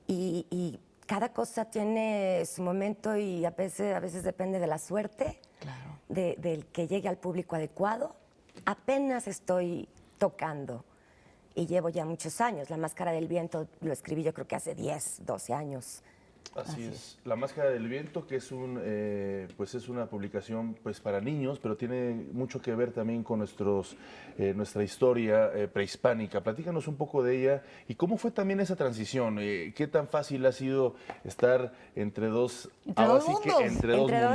y cada cosa tiene su momento y a veces depende de la suerte, claro, del que llegue al público adecuado. Apenas estoy tocando y llevo ya muchos años. La Máscara del Viento lo escribí yo creo que hace 10, 12 años. Así es. La Máscara del Viento, que es es una publicación pues para niños, pero tiene mucho que ver también con nuestra historia prehispánica. Platícanos un poco de ella y cómo fue también esa transición. ¿Qué tan fácil ha sido estar entre dos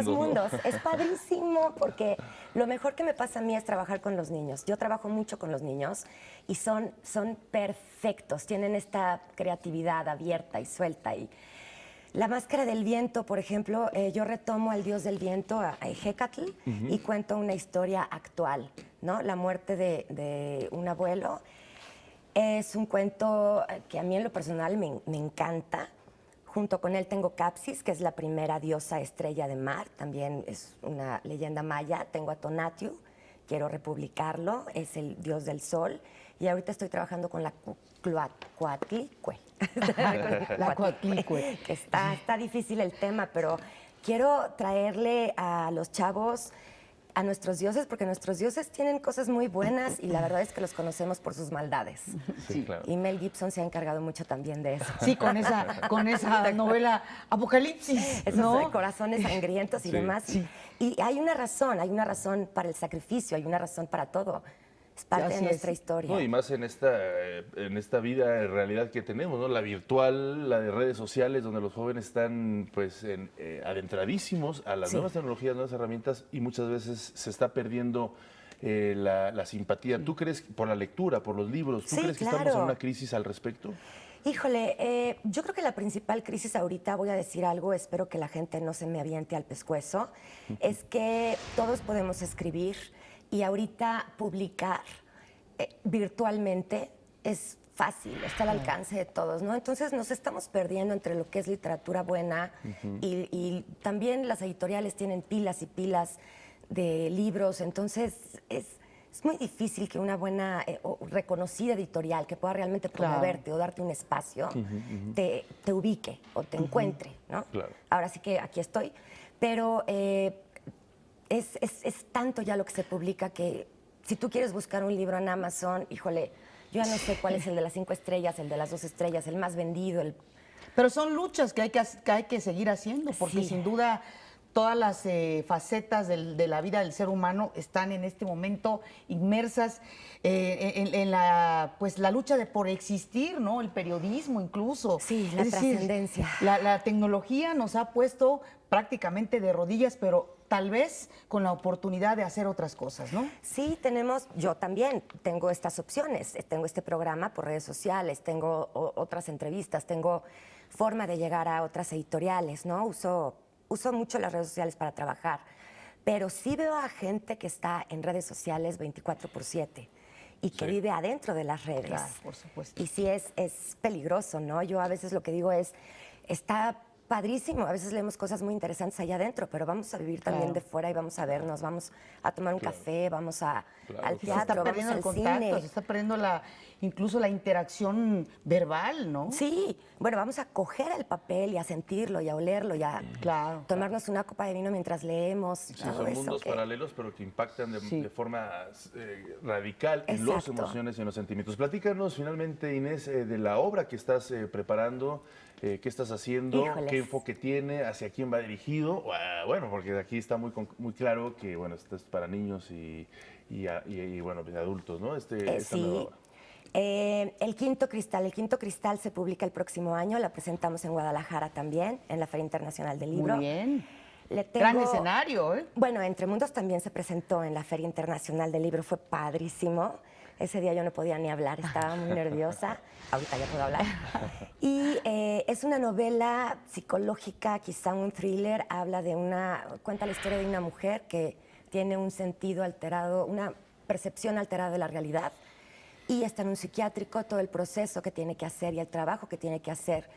mundos? Es padrísimo porque lo mejor que me pasa a mí es trabajar con los niños. Yo trabajo mucho con los niños y son perfectos. Tienen esta creatividad abierta y suelta y La Máscara del Viento, por ejemplo, yo retomo al dios del viento, a Hecatl, y cuento una historia actual, ¿no? La muerte de un abuelo. Es un cuento que a mí en lo personal me encanta. Junto con él tengo Capsis, que es la primera diosa estrella de mar, también es una leyenda maya. Tengo a Tonatiuh, quiero republicarlo, es el dios del sol. Y ahorita estoy trabajando con la Coatlicue. La Coatlicue. Que está difícil el tema, pero quiero traerle a los chavos a nuestros dioses, porque nuestros dioses tienen cosas muy buenas y la verdad es que los conocemos por sus maldades. Sí, claro. Y Mel Gibson se ha encargado mucho también de eso. Sí, con esa novela Apocalipsis, Esos ¿no? corazones sangrientos y demás. Sí. Y hay una razón para el sacrificio, hay una razón para todo. Es parte de nuestra historia. No, y más en esta vida en realidad que tenemos, ¿no? La virtual, la de redes sociales, donde los jóvenes están pues adentradísimos a las nuevas tecnologías, nuevas herramientas, y muchas veces se está perdiendo la simpatía. ¿Tú crees, por la lectura, por los libros, tú crees que estamos en una crisis al respecto? Híjole, yo creo que la principal crisis ahorita, voy a decir algo, espero que la gente no se me aviente al pescuezo, es que todos podemos escribir Y ahorita publicar virtualmente es fácil, está al alcance de todos, ¿no? Entonces nos estamos perdiendo entre lo que es literatura buena y también las editoriales tienen pilas y pilas de libros, entonces es muy difícil que una buena o reconocida editorial que pueda realmente promoverte o darte un espacio te ubique o te encuentre, ¿no? Claro. Ahora sí que aquí estoy, pero es tanto ya lo que se publica que si tú quieres buscar un libro en Amazon, híjole, yo ya no sé cuál es el de las 5 estrellas, el de las 2 estrellas, el más vendido. Pero son luchas que hay que seguir haciendo, porque sin duda todas las facetas de la vida del ser humano están en este momento inmersas en la lucha por existir, ¿no? El periodismo incluso. Sí, la trascendencia. La tecnología nos ha puesto prácticamente de rodillas, pero tal vez con la oportunidad de hacer otras cosas, ¿no? Sí, yo también tengo estas opciones. Tengo este programa por redes sociales, tengo otras entrevistas, tengo forma de llegar a otras editoriales, ¿no? Uso mucho las redes sociales para trabajar, pero sí veo a gente que está en redes sociales 24/7 y que vive adentro de las redes. Claro, por supuesto. Y sí es peligroso, ¿no? Yo a veces lo que digo es, está padrísimo, a veces leemos cosas muy interesantes allá adentro, pero vamos a vivir también de fuera y vamos a vernos, vamos a tomar un café, vamos al teatro, se está perdiendo el contacto, cine. se está perdiendo incluso la interacción verbal, ¿no? Sí, bueno, vamos a coger el papel y a sentirlo y a olerlo y a tomarnos una copa de vino mientras leemos. Sí, son mundos paralelos, pero que impactan de forma radical en las emociones y en los sentimientos. Platícanos finalmente, Inés, de la obra que estás preparando. ¿Qué estás haciendo? Híjoles. ¿Qué enfoque tiene? ¿Hacia quién va dirigido? Bueno, porque aquí está muy claro que esto es para niños y adultos, ¿no? Esta nueva obra. El Quinto Cristal se publica el próximo año, la presentamos en Guadalajara también, en la Feria Internacional del Libro. Muy bien. Gran escenario, ¿eh? Bueno, Entre Mundos también se presentó en la Feria Internacional del Libro, fue padrísimo. Ese día yo no podía ni hablar, estaba muy nerviosa. Ahorita ya puedo hablar. Y es una novela psicológica, quizá un thriller. Cuenta la historia de una mujer que tiene un sentido alterado, una percepción alterada de la realidad. Y está en un psiquiátrico, todo el proceso que tiene que hacer y el trabajo que tiene que hacer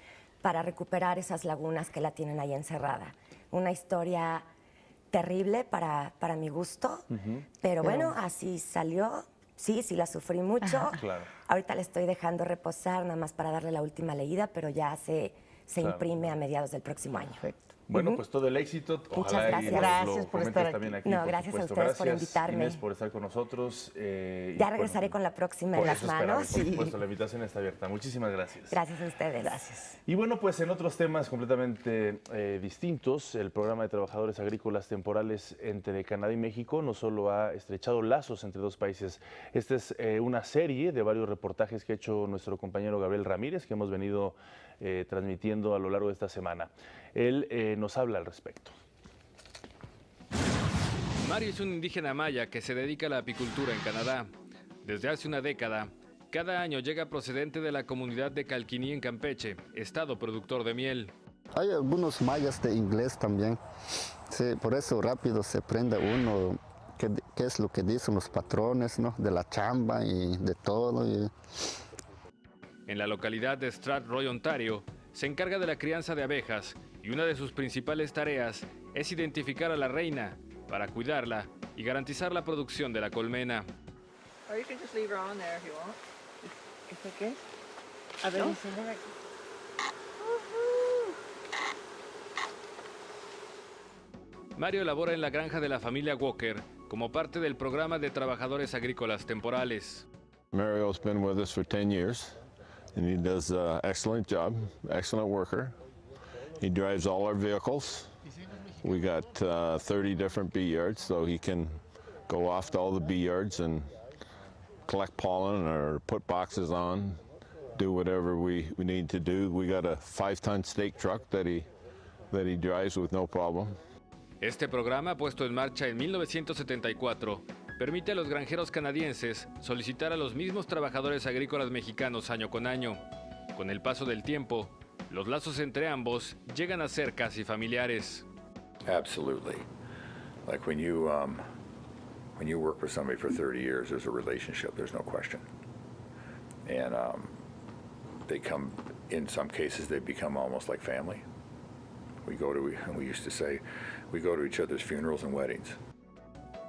para recuperar esas lagunas que la tienen ahí encerrada. Una historia terrible para mi gusto, pero bueno, así salió. Sí, la sufrí mucho. Claro. Ahorita le estoy dejando reposar nada más para darle la última leída, pero ya se imprime a mediados del próximo año. Perfecto. Bueno, pues todo el éxito. Muchas Ojalá gracias. Gracias por estar también aquí. No, gracias a ustedes por invitarme. Inés, por estar con nosotros. Ya regresaré con la próxima en las manos. Por supuesto, la invitación está abierta. Muchísimas gracias. Gracias a ustedes. Gracias. Y bueno, pues en otros temas completamente distintos, el programa de trabajadores agrícolas temporales entre Canadá y México no solo ha estrechado lazos entre dos países. Esta es una serie de varios reportajes que ha hecho nuestro compañero Gabriel Ramírez, que hemos venido transmitiendo a lo largo de esta semana. Él nos habla al respecto. Mario es un indígena maya que se dedica a la apicultura en Canadá. Desde hace una década, cada año llega procedente de la comunidad de Calquiní en Campeche, estado productor de miel. Hay algunos mayas de inglés también, sí, por eso rápido se prende uno qué es lo que dicen los patrones, ¿no? De la chamba y de todo. En la localidad de Strathroy, Ontario, se encarga de la crianza de abejas y una de sus principales tareas es identificar a la reina para cuidarla y garantizar la producción de la colmena. Mario labora en la granja de la familia Walker como parte del programa de trabajadores agrícolas temporales. Mario's been with us for 10 years. And he does an excellent job, excellent worker. He drives all our vehicles. We got 30 different bee yards, so he can go off to all the bee yards and collect pollen or put boxes on, do whatever we need to do. We got a 5-ton stake truck that he drives with no problem. Este programa, puesto en marcha en 1974, permite a los granjeros canadienses solicitar a los mismos trabajadores agrícolas mexicanos año con año. Con el paso del tiempo, los lazos entre ambos llegan a ser casi familiares. Absolutely. Like when you when you work with somebody for 30 years, there's a relationship, there's no question. And they come, in some cases, they become almost like family. We used to say, we go to each other's funerals and weddings.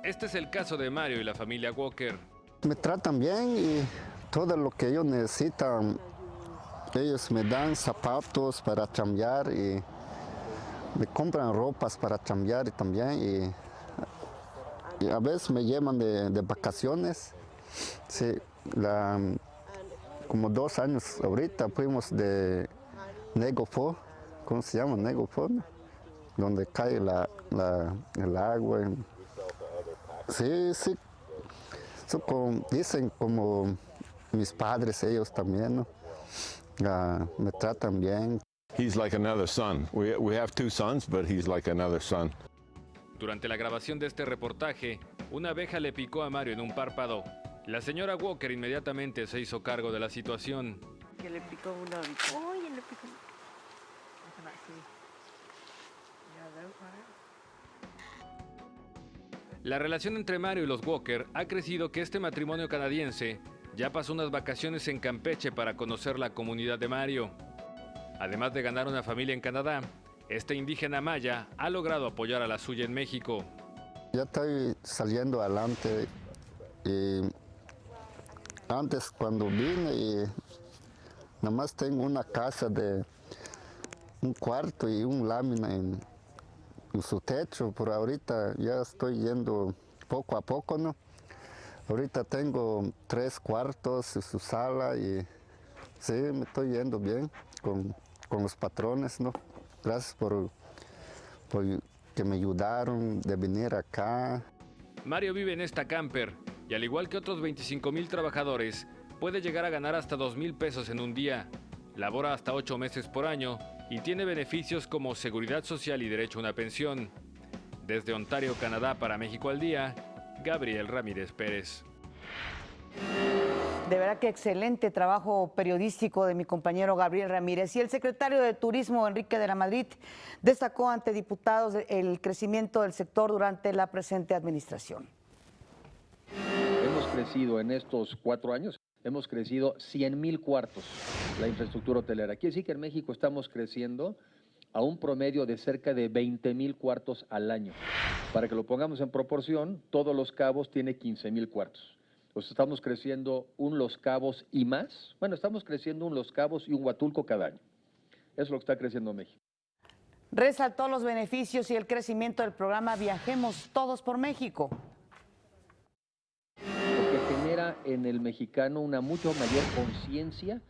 Este es el caso de Mario y la familia Walker. Me tratan bien y todo lo que ellos necesitan, ellos me dan zapatos para chambear y me compran ropas para chambear también y a veces me llevan de vacaciones. Sí, como 2 años ahorita fuimos de Negofo, ¿cómo se llama? Negofo, ¿no? Donde cae el agua. Sí, sí. Dicen como mis padres, ellos también, ¿no? Me tratan bien. He's like another son. We have 2 sons, but he's like another son. Durante la grabación de este reportaje, una abeja le picó a Mario en un párpado. La señora Walker inmediatamente se hizo cargo de la situación. Que le picó una abeja. Oye, le picó. La relación entre Mario y los Walker ha crecido que este matrimonio canadiense ya pasó unas vacaciones en Campeche para conocer la comunidad de Mario. Además de ganar una familia en Canadá, este indígena maya ha logrado apoyar a la suya en México. Ya estoy saliendo adelante. Y antes cuando vine, y nada más tengo una casa de un cuarto y un lámina en su techo, pero ahorita ya estoy yendo poco a poco, ¿no? Ahorita tengo 3 cuartos y su sala y sí, me estoy yendo bien con los patrones, ¿no? Gracias por que me ayudaron de venir acá. Mario vive en esta camper y al igual que otros 25,000 trabajadores, puede llegar a ganar hasta 2,000 pesos en un día. Labora hasta 8 meses por año y tiene beneficios como seguridad social y derecho a una pensión. Desde Ontario, Canadá, para México al Día, Gabriel Ramírez Pérez. De verdad que excelente trabajo periodístico de mi compañero Gabriel Ramírez. Y el secretario de Turismo, Enrique de la Madrid, destacó ante diputados el crecimiento del sector durante la presente administración. Hemos crecido en estos 4 años, hemos crecido 100,000 cuartos la infraestructura hotelera. Quiere decir que en México estamos creciendo a un promedio de cerca de 20,000 cuartos al año. Para que lo pongamos en proporción, todos Los Cabos tiene 15,000 cuartos. Pues estamos creciendo un Los Cabos y más. Bueno, estamos creciendo un Los Cabos y un Huatulco cada año. Eso es lo que está creciendo México. Resaltó los beneficios y el crecimiento del programa Viajemos Todos por México. Porque genera en el mexicano una mucho mayor conciencia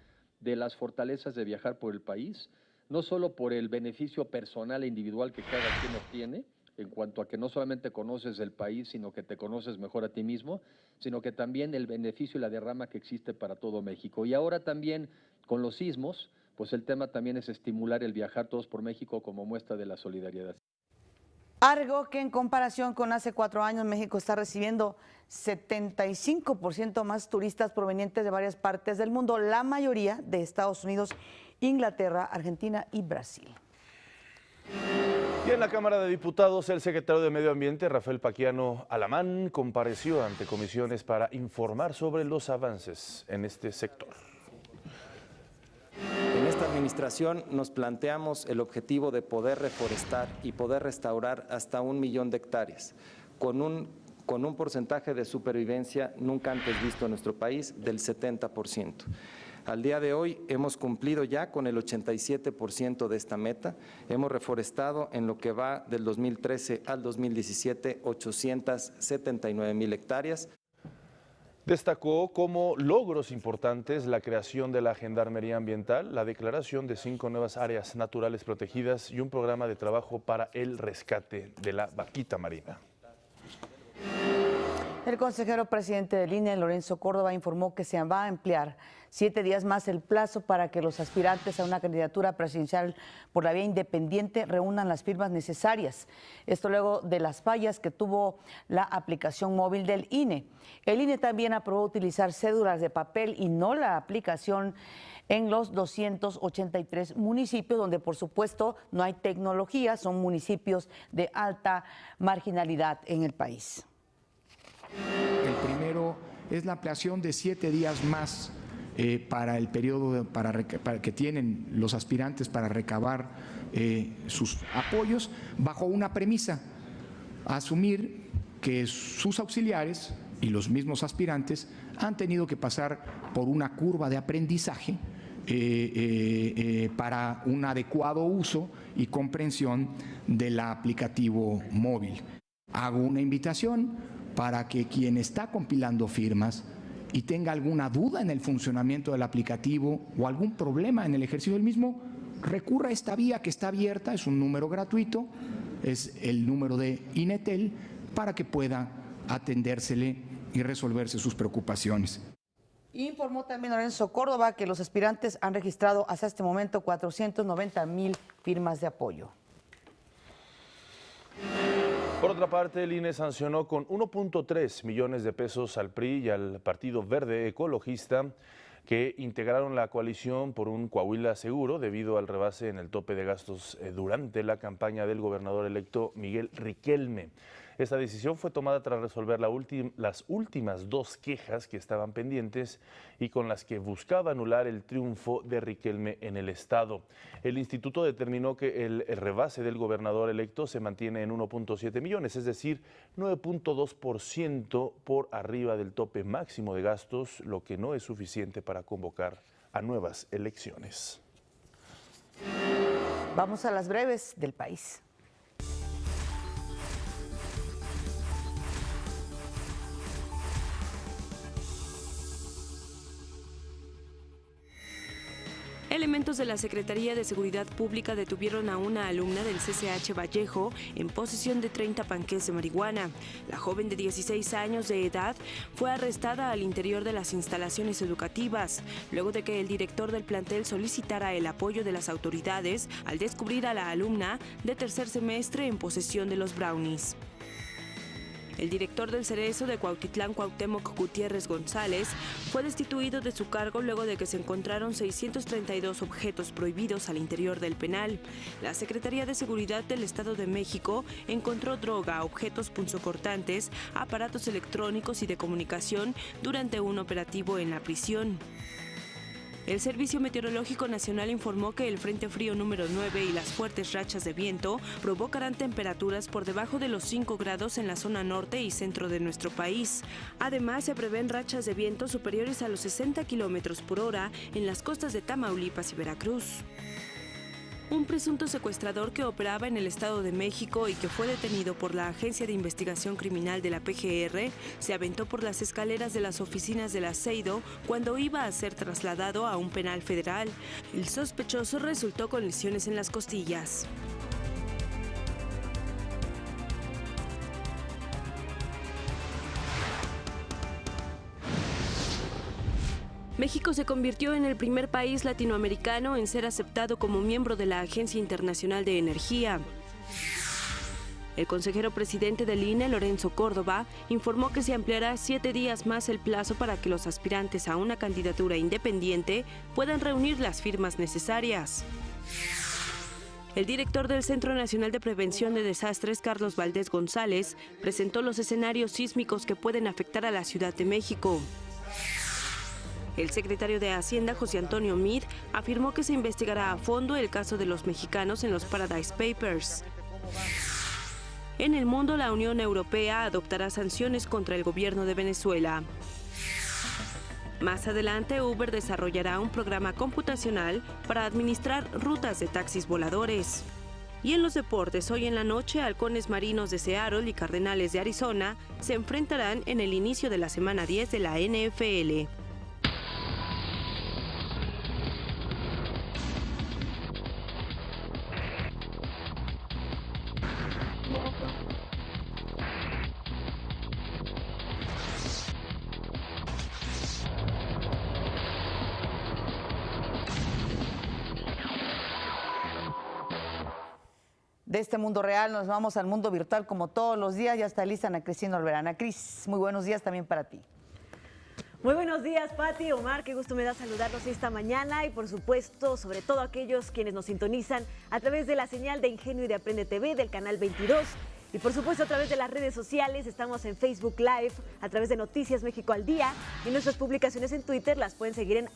de las fortalezas de viajar por el país, no solo por el beneficio personal e individual que cada quien obtiene, en cuanto a que no solamente conoces el país, sino que te conoces mejor a ti mismo, sino que también el beneficio y la derrama que existe para todo México. Y ahora también con los sismos, pues el tema también es estimular el viajar todos por México como muestra de la solidaridad. Algo que en comparación con hace 4 años, México está recibiendo 75% más turistas provenientes de varias partes del mundo, la mayoría de Estados Unidos, Inglaterra, Argentina y Brasil. Y en la Cámara de Diputados, el secretario de Medio Ambiente, Rafael Paquiano Alamán, compareció ante comisiones para informar sobre los avances en este sector. En esta administración nos planteamos el objetivo de poder reforestar y poder restaurar hasta 1 millón de hectáreas, con un porcentaje de supervivencia nunca antes visto en nuestro país del 70%. Al día de hoy hemos cumplido ya con el 87% de esta meta. Hemos reforestado en lo que va del 2013 al 2017 879,000 hectáreas. Destacó como logros importantes la creación de la Gendarmería Ambiental, la declaración de 5 nuevas áreas naturales protegidas y un programa de trabajo para el rescate de la vaquita marina. El consejero presidente del INE, Lorenzo Córdoba, informó que se va a emplear 7 días más el plazo para que los aspirantes a una candidatura presidencial por la vía independiente reúnan las firmas necesarias. Esto luego de las fallas que tuvo la aplicación móvil del INE. El INE también aprobó utilizar cédulas de papel y no la aplicación en los 283 municipios donde, por supuesto, no hay tecnología, son municipios de alta marginalidad en el país. El primero es la ampliación de 7 días más para el periodo para que tienen los aspirantes para recabar sus apoyos, bajo una premisa: asumir que sus auxiliares y los mismos aspirantes han tenido que pasar por una curva de aprendizaje para un adecuado uso y comprensión del aplicativo móvil. Hago una invitación para que quien está compilando firmas y tenga alguna duda en el funcionamiento del aplicativo o algún problema en el ejercicio del mismo, recurra a esta vía que está abierta, es un número gratuito, es el número de Inetel, para que pueda atendérsele y resolverse sus preocupaciones. Informó también Lorenzo Córdoba que los aspirantes han registrado hasta este momento 490,000 firmas de apoyo. Por otra parte, el INE sancionó con 1.3 millones de pesos al PRI y al Partido Verde Ecologista, que integraron la coalición por un Coahuila seguro debido al rebase en el tope de gastos durante la campaña del gobernador electo Miguel Riquelme. Esta decisión fue tomada tras resolver las últimas 2 quejas que estaban pendientes y con las que buscaba anular el triunfo de Riquelme en el estado. El instituto determinó que el rebase del gobernador electo se mantiene en 1.7 millones, es decir, 9.2% por arriba del tope máximo de gastos, lo que no es suficiente para convocar a nuevas elecciones. Vamos a las breves del país. Elementos de la Secretaría de Seguridad Pública detuvieron a una alumna del CCH Vallejo en posesión de 30 panqués de marihuana. La joven de 16 años de edad fue arrestada al interior de las instalaciones educativas, luego de que el director del plantel solicitara el apoyo de las autoridades al descubrir a la alumna de tercer semestre en posesión de los brownies. El director del Cerezo de Cuautitlán, Cuauhtémoc Gutiérrez González, fue destituido de su cargo luego de que se encontraron 632 objetos prohibidos al interior del penal. La Secretaría de Seguridad del Estado de México encontró droga, objetos punzocortantes, aparatos electrónicos y de comunicación durante un operativo en la prisión. El Servicio Meteorológico Nacional informó que el Frente Frío número 9 y las fuertes rachas de viento provocarán temperaturas por debajo de los 5 grados en la zona norte y centro de nuestro país. Además, se prevén rachas de viento superiores a los 60 kilómetros por hora en las costas de Tamaulipas y Veracruz. Un presunto secuestrador que operaba en el Estado de México y que fue detenido por la Agencia de Investigación Criminal de la PGR se aventó por las escaleras de las oficinas del Aceido cuando iba a ser trasladado a un penal federal. El sospechoso resultó con lesiones en las costillas. México se convirtió en el primer país latinoamericano en ser aceptado como miembro de la Agencia Internacional de Energía. El consejero presidente del INE, Lorenzo Córdoba, informó que se ampliará 7 días más el plazo para que los aspirantes a una candidatura independiente puedan reunir las firmas necesarias. El director del Centro Nacional de Prevención de Desastres, Carlos Valdés González, presentó los escenarios sísmicos que pueden afectar a la Ciudad de México. El secretario de Hacienda, José Antonio Meade, afirmó que se investigará a fondo el caso de los mexicanos en los Paradise Papers. En el mundo, la Unión Europea adoptará sanciones contra el gobierno de Venezuela. Más adelante, Uber desarrollará un programa computacional para administrar rutas de taxis voladores. Y en los deportes, hoy en la noche, Halcones Marinos de Seattle y Cardenales de Arizona se enfrentarán en el inicio de la semana 10 de la NFL. De este mundo real nos vamos al mundo virtual como todos los días. Ya está lista Ana Cristina Olvera. Ana Cris, muy buenos días también para ti. Muy buenos días, Pati, Omar, qué gusto me da saludarlos esta mañana y por supuesto, sobre todo aquellos quienes nos sintonizan a través de la señal de Ingenio y de Aprende TV del canal 22 Y por supuesto a través de las redes sociales, estamos en Facebook Live, a través de Noticias México al Día, y nuestras publicaciones en Twitter las pueden seguir en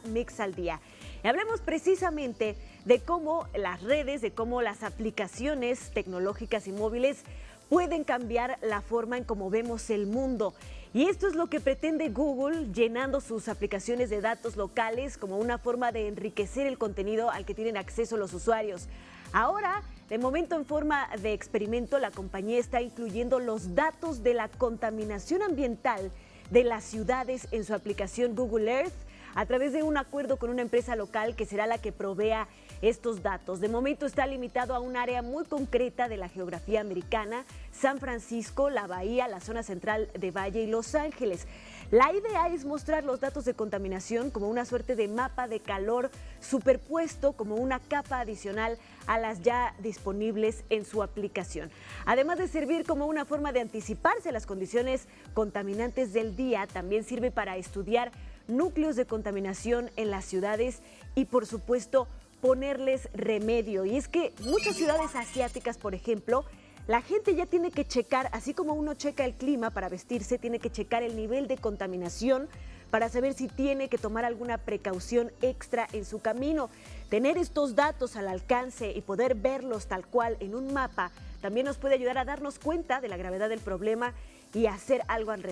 @mixaldía. Y hablemos precisamente de cómo las redes, de cómo las aplicaciones tecnológicas y móviles pueden cambiar la forma en cómo vemos el mundo. Y esto es lo que pretende Google, llenando sus aplicaciones de datos locales como una forma de enriquecer el contenido al que tienen acceso los usuarios. Ahora, de momento en forma de experimento, la compañía está incluyendo los datos de la contaminación ambiental de las ciudades en su aplicación Google Earth, a través de un acuerdo con una empresa local que será la que provea estos datos. De momento está limitado a un área muy concreta de la geografía americana: San Francisco, la Bahía, la zona central de Valle y Los Ángeles. La idea es mostrar los datos de contaminación como una suerte de mapa de calor superpuesto como una capa adicional a las ya disponibles en su aplicación. Además de servir como una forma de anticiparse a las condiciones contaminantes del día, también sirve para estudiar núcleos de contaminación en las ciudades y, por supuesto, ponerles remedio. Y es que muchas ciudades asiáticas, por ejemplo, la gente ya tiene que checar, así como uno checa el clima para vestirse, tiene que checar el nivel de contaminación para saber si tiene que tomar alguna precaución extra en su camino. Tener estos datos al alcance y poder verlos tal cual en un mapa también nos puede ayudar a darnos cuenta de la gravedad del problema y hacer algo al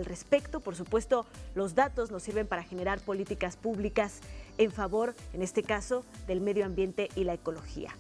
respecto. Por supuesto, los datos nos sirven para generar políticas públicas en favor, en este caso, del medio ambiente y la ecología.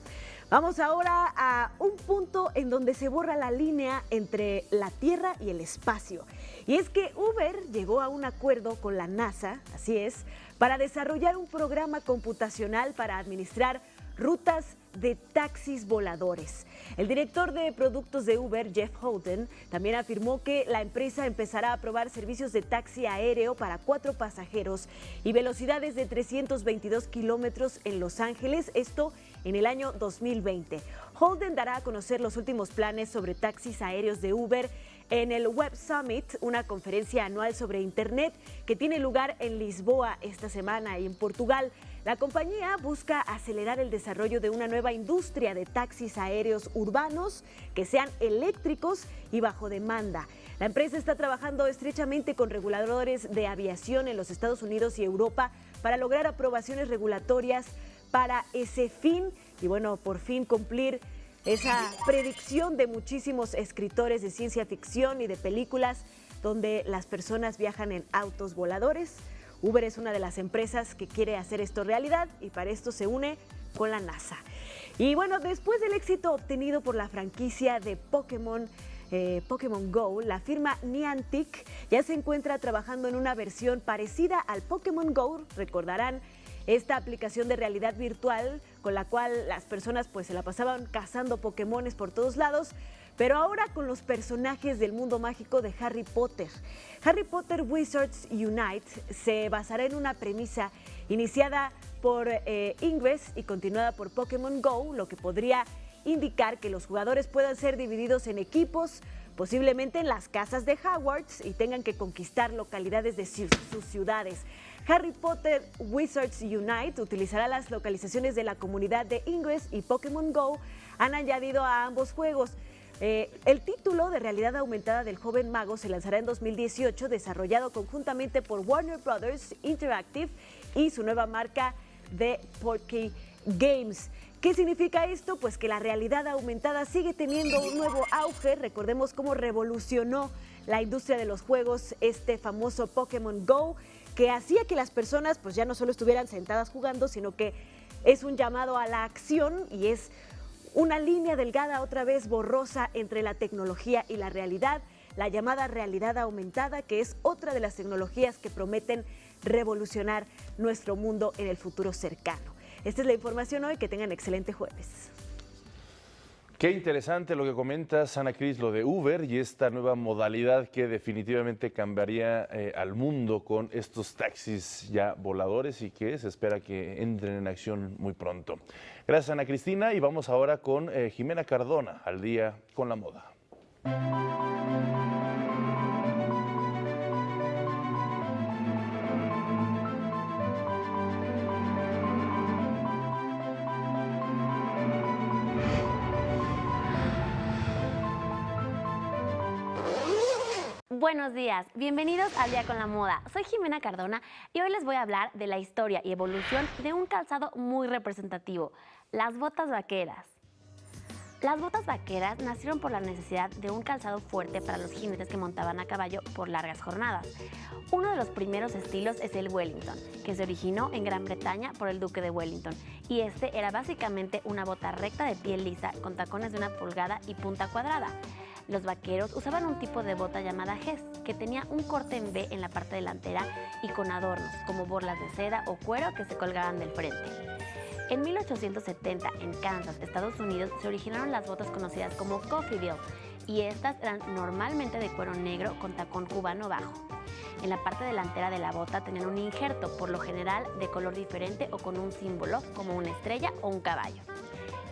Vamos ahora a un punto en donde se borra la línea entre la Tierra y el espacio. Y es que Uber llegó a un acuerdo con la NASA, así es, para desarrollar un programa computacional para administrar rutas de taxis voladores. El director de productos de Uber, Jeff Holden, también afirmó que la empresa empezará a probar servicios de taxi aéreo para 4 pasajeros y velocidades de 322 kilómetros en Los Ángeles, esto en el año 2020. Holden dará a conocer los últimos planes sobre taxis aéreos de Uber en el Web Summit, una conferencia anual sobre Internet que tiene lugar en Lisboa esta semana y en Portugal. La compañía busca acelerar el desarrollo de una nueva industria de taxis aéreos urbanos que sean eléctricos y bajo demanda. La empresa está trabajando estrechamente con reguladores de aviación en los Estados Unidos y Europa para lograr aprobaciones regulatorias para ese fin y, bueno, por fin cumplir esa predicción de muchísimos escritores de ciencia ficción y de películas donde las personas viajan en autos voladores. Uber es una de las empresas que quiere hacer esto realidad y para esto se une con la NASA. Y bueno, después del éxito obtenido por la franquicia de Pokémon Go, la firma Niantic ya se encuentra trabajando en una versión parecida al Pokémon Go. Recordarán esta aplicación de realidad virtual con la cual las personas pues se la pasaban cazando Pokémones por todos lados, pero ahora con los personajes del mundo mágico de Harry Potter. Harry Potter Wizards Unite se basará en una premisa iniciada por Ingress y continuada por Pokémon Go, lo que podría indicar que los jugadores puedan ser divididos en equipos, posiblemente en las casas de Hogwarts, y tengan que conquistar localidades de sus ciudades. Harry Potter Wizards Unite utilizará las localizaciones de la comunidad de Ingress y Pokémon Go han añadido a ambos juegos. El título de realidad aumentada del joven mago se lanzará en 2018, desarrollado conjuntamente por Warner Brothers Interactive y su nueva marca de Portkey Games. ¿Qué significa esto? Pues que la realidad aumentada sigue teniendo un nuevo auge. Recordemos cómo revolucionó la industria de los juegos este famoso Pokémon Go, que hacía que las personas pues ya no solo estuvieran sentadas jugando, sino que es un llamado a la acción y es una línea delgada otra vez borrosa entre la tecnología y la realidad, la llamada realidad aumentada, que es otra de las tecnologías que prometen revolucionar nuestro mundo en el futuro cercano. Esta es la información hoy, que tengan excelente jueves. Qué interesante lo que comentas, Ana Cris, lo de Uber y esta nueva modalidad que definitivamente cambiaría al mundo con estos taxis ya voladores y que se espera que entren en acción muy pronto. Gracias, Ana Cristina, y vamos ahora con Jimena Cardona, al día con la moda. Buenos días, bienvenidos al Día con la Moda. Soy Jimena Cardona y hoy les voy a hablar de la historia y evolución de un calzado muy representativo, las botas vaqueras. Las botas vaqueras nacieron por la necesidad de un calzado fuerte para los jinetes que montaban a caballo por largas jornadas. Uno de los primeros estilos es el Wellington, que se originó en Gran Bretaña por el duque de Wellington, y este era básicamente una bota recta de piel lisa con tacones de 1 pulgada y punta cuadrada. Los vaqueros usaban un tipo de bota llamada Hess, que tenía un corte en V en la parte delantera y con adornos, como borlas de seda o cuero que se colgaban del frente. En 1870, en Kansas, Estados Unidos, se originaron las botas conocidas como Coffeyville, y estas eran normalmente de cuero negro con tacón cubano bajo. En la parte delantera de la bota tenían un injerto, por lo general de color diferente o con un símbolo, como una estrella o un caballo.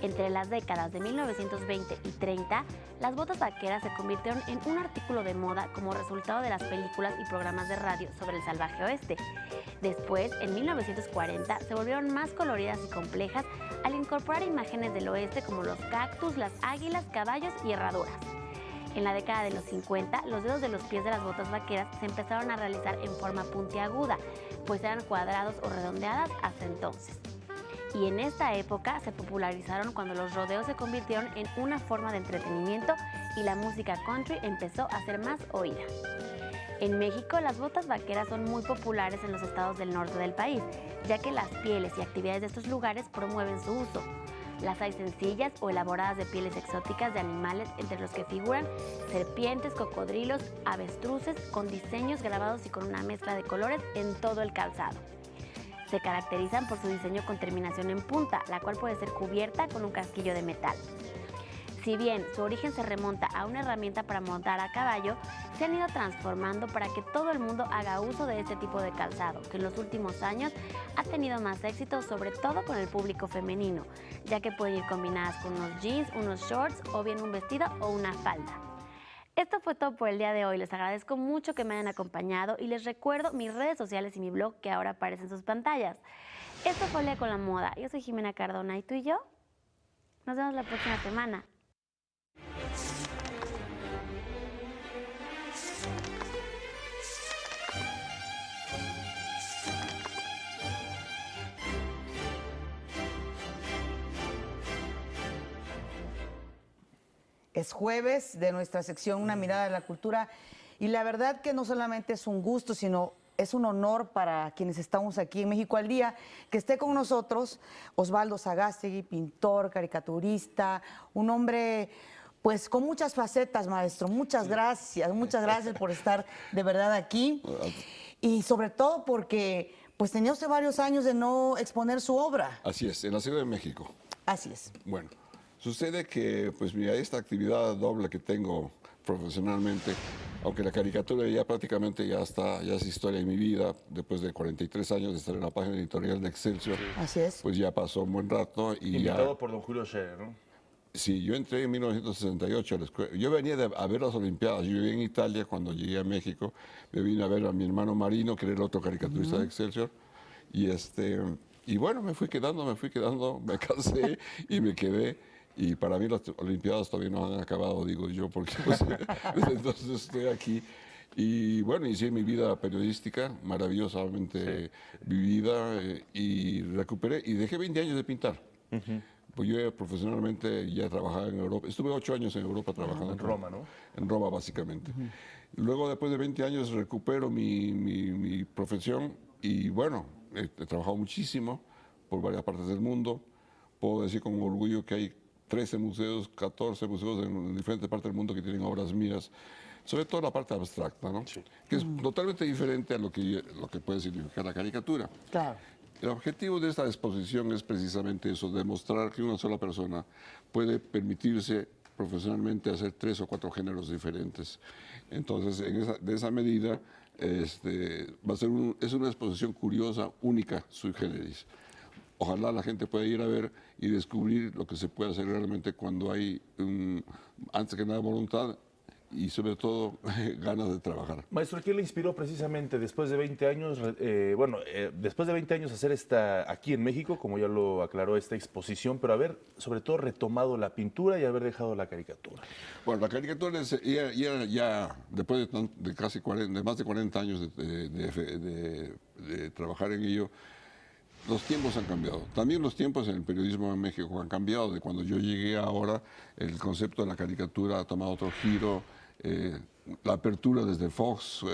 Entre las décadas de 1920 y 30, las botas vaqueras se convirtieron en un artículo de moda como resultado de las películas y programas de radio sobre el salvaje oeste. Después, en 1940, se volvieron más coloridas y complejas al incorporar imágenes del oeste como los cactus, las águilas, caballos y herraduras. En la década de los 50, los dedos de los pies de las botas vaqueras se empezaron a realizar en forma puntiaguda, pues eran cuadrados o redondeadas hasta entonces. Y en esta época se popularizaron cuando los rodeos se convirtieron en una forma de entretenimiento y la música country empezó a ser más oída. En México, las botas vaqueras son muy populares en los estados del norte del país, ya que las pieles y actividades de estos lugares promueven su uso. Las hay sencillas o elaboradas de pieles exóticas de animales, entre los que figuran serpientes, cocodrilos, avestruces, con diseños grabados y con una mezcla de colores en todo el calzado. Se caracterizan por su diseño con terminación en punta, la cual puede ser cubierta con un casquillo de metal. Si bien su origen se remonta a una herramienta para montar a caballo, se han ido transformando para que todo el mundo haga uso de este tipo de calzado, que en los últimos años ha tenido más éxito, sobre todo con el público femenino, ya que pueden ir combinadas con unos jeans, unos shorts o bien un vestido o una falda. Esto fue todo por el día de hoy. Les agradezco mucho que me hayan acompañado y les recuerdo mis redes sociales y mi blog que ahora aparecen en sus pantallas. Esto fue El Día con la Moda. Yo soy Jimena Cardona y tú y yo nos vemos la próxima semana. Es jueves de nuestra sección Una mirada a la cultura y la verdad que no solamente es un gusto, sino es un honor para quienes estamos aquí en México al Día que esté con nosotros Osvaldo Sagástegui, pintor, caricaturista, un hombre pues con muchas facetas, maestro. Muchas gracias por estar de verdad aquí y sobre todo porque pues tenía usted varios años de no exponer su obra. Así es, en la Ciudad de México. Así es. Bueno. Sucede que, pues mira, esta actividad doble que tengo profesionalmente, aunque la caricatura ya prácticamente ya es historia de mi vida, después de 43 años de estar en la página editorial de Excelsior. Así es. Pues ya pasó un buen rato. Invitado por don Julio Scherer, ¿no? Sí, yo entré en 1968 a la escuela. Yo venía a ver las Olimpiadas. Yo vivía en Italia cuando llegué a México. Me vine a ver a mi hermano Marino, que era el otro caricaturista de Excelsior. Y bueno, me fui quedando, me casé y me quedé. Y para mí las Olimpiadas todavía no han acabado, digo yo, porque pues, desde entonces estoy aquí. Y bueno, inicié mi vida periodística, maravillosamente vivida, y recuperé, y dejé 20 años de pintar. Pues yo profesionalmente ya trabajaba en Europa, estuve 8 años en Europa trabajando. En Roma, ¿no? En Roma, básicamente. Luego, después de 20 años, recupero mi profesión, y bueno, he trabajado muchísimo por varias partes del mundo. Puedo decir con orgullo que hay 13 museos, 14 museos en diferentes partes del mundo que tienen obras mías, sobre todo la parte abstracta, ¿no? Sí. Que es totalmente diferente a lo que puede significar la caricatura. Claro. El objetivo de esta exposición es precisamente eso, demostrar que una sola persona puede permitirse profesionalmente hacer 3 o 4 géneros diferentes. Entonces, de esa medida, va a ser es una exposición curiosa, única, sui generis. Ojalá la gente pueda ir a ver y descubrir lo que se puede hacer realmente cuando hay, antes que nada, voluntad y sobre todo ganas de trabajar. Maestro, ¿qué le inspiró precisamente después de 20 años, después de 20 años hacer aquí en México, como ya lo aclaró, esta exposición, pero haber sobre todo retomado la pintura y haber dejado la caricatura? Bueno, la caricatura ya después de casi 40, de más de 40 años de trabajar en ello, los tiempos han cambiado. También los tiempos en el periodismo en México han cambiado. De cuando yo llegué ahora, el concepto de la caricatura ha tomado otro giro. La apertura desde Fox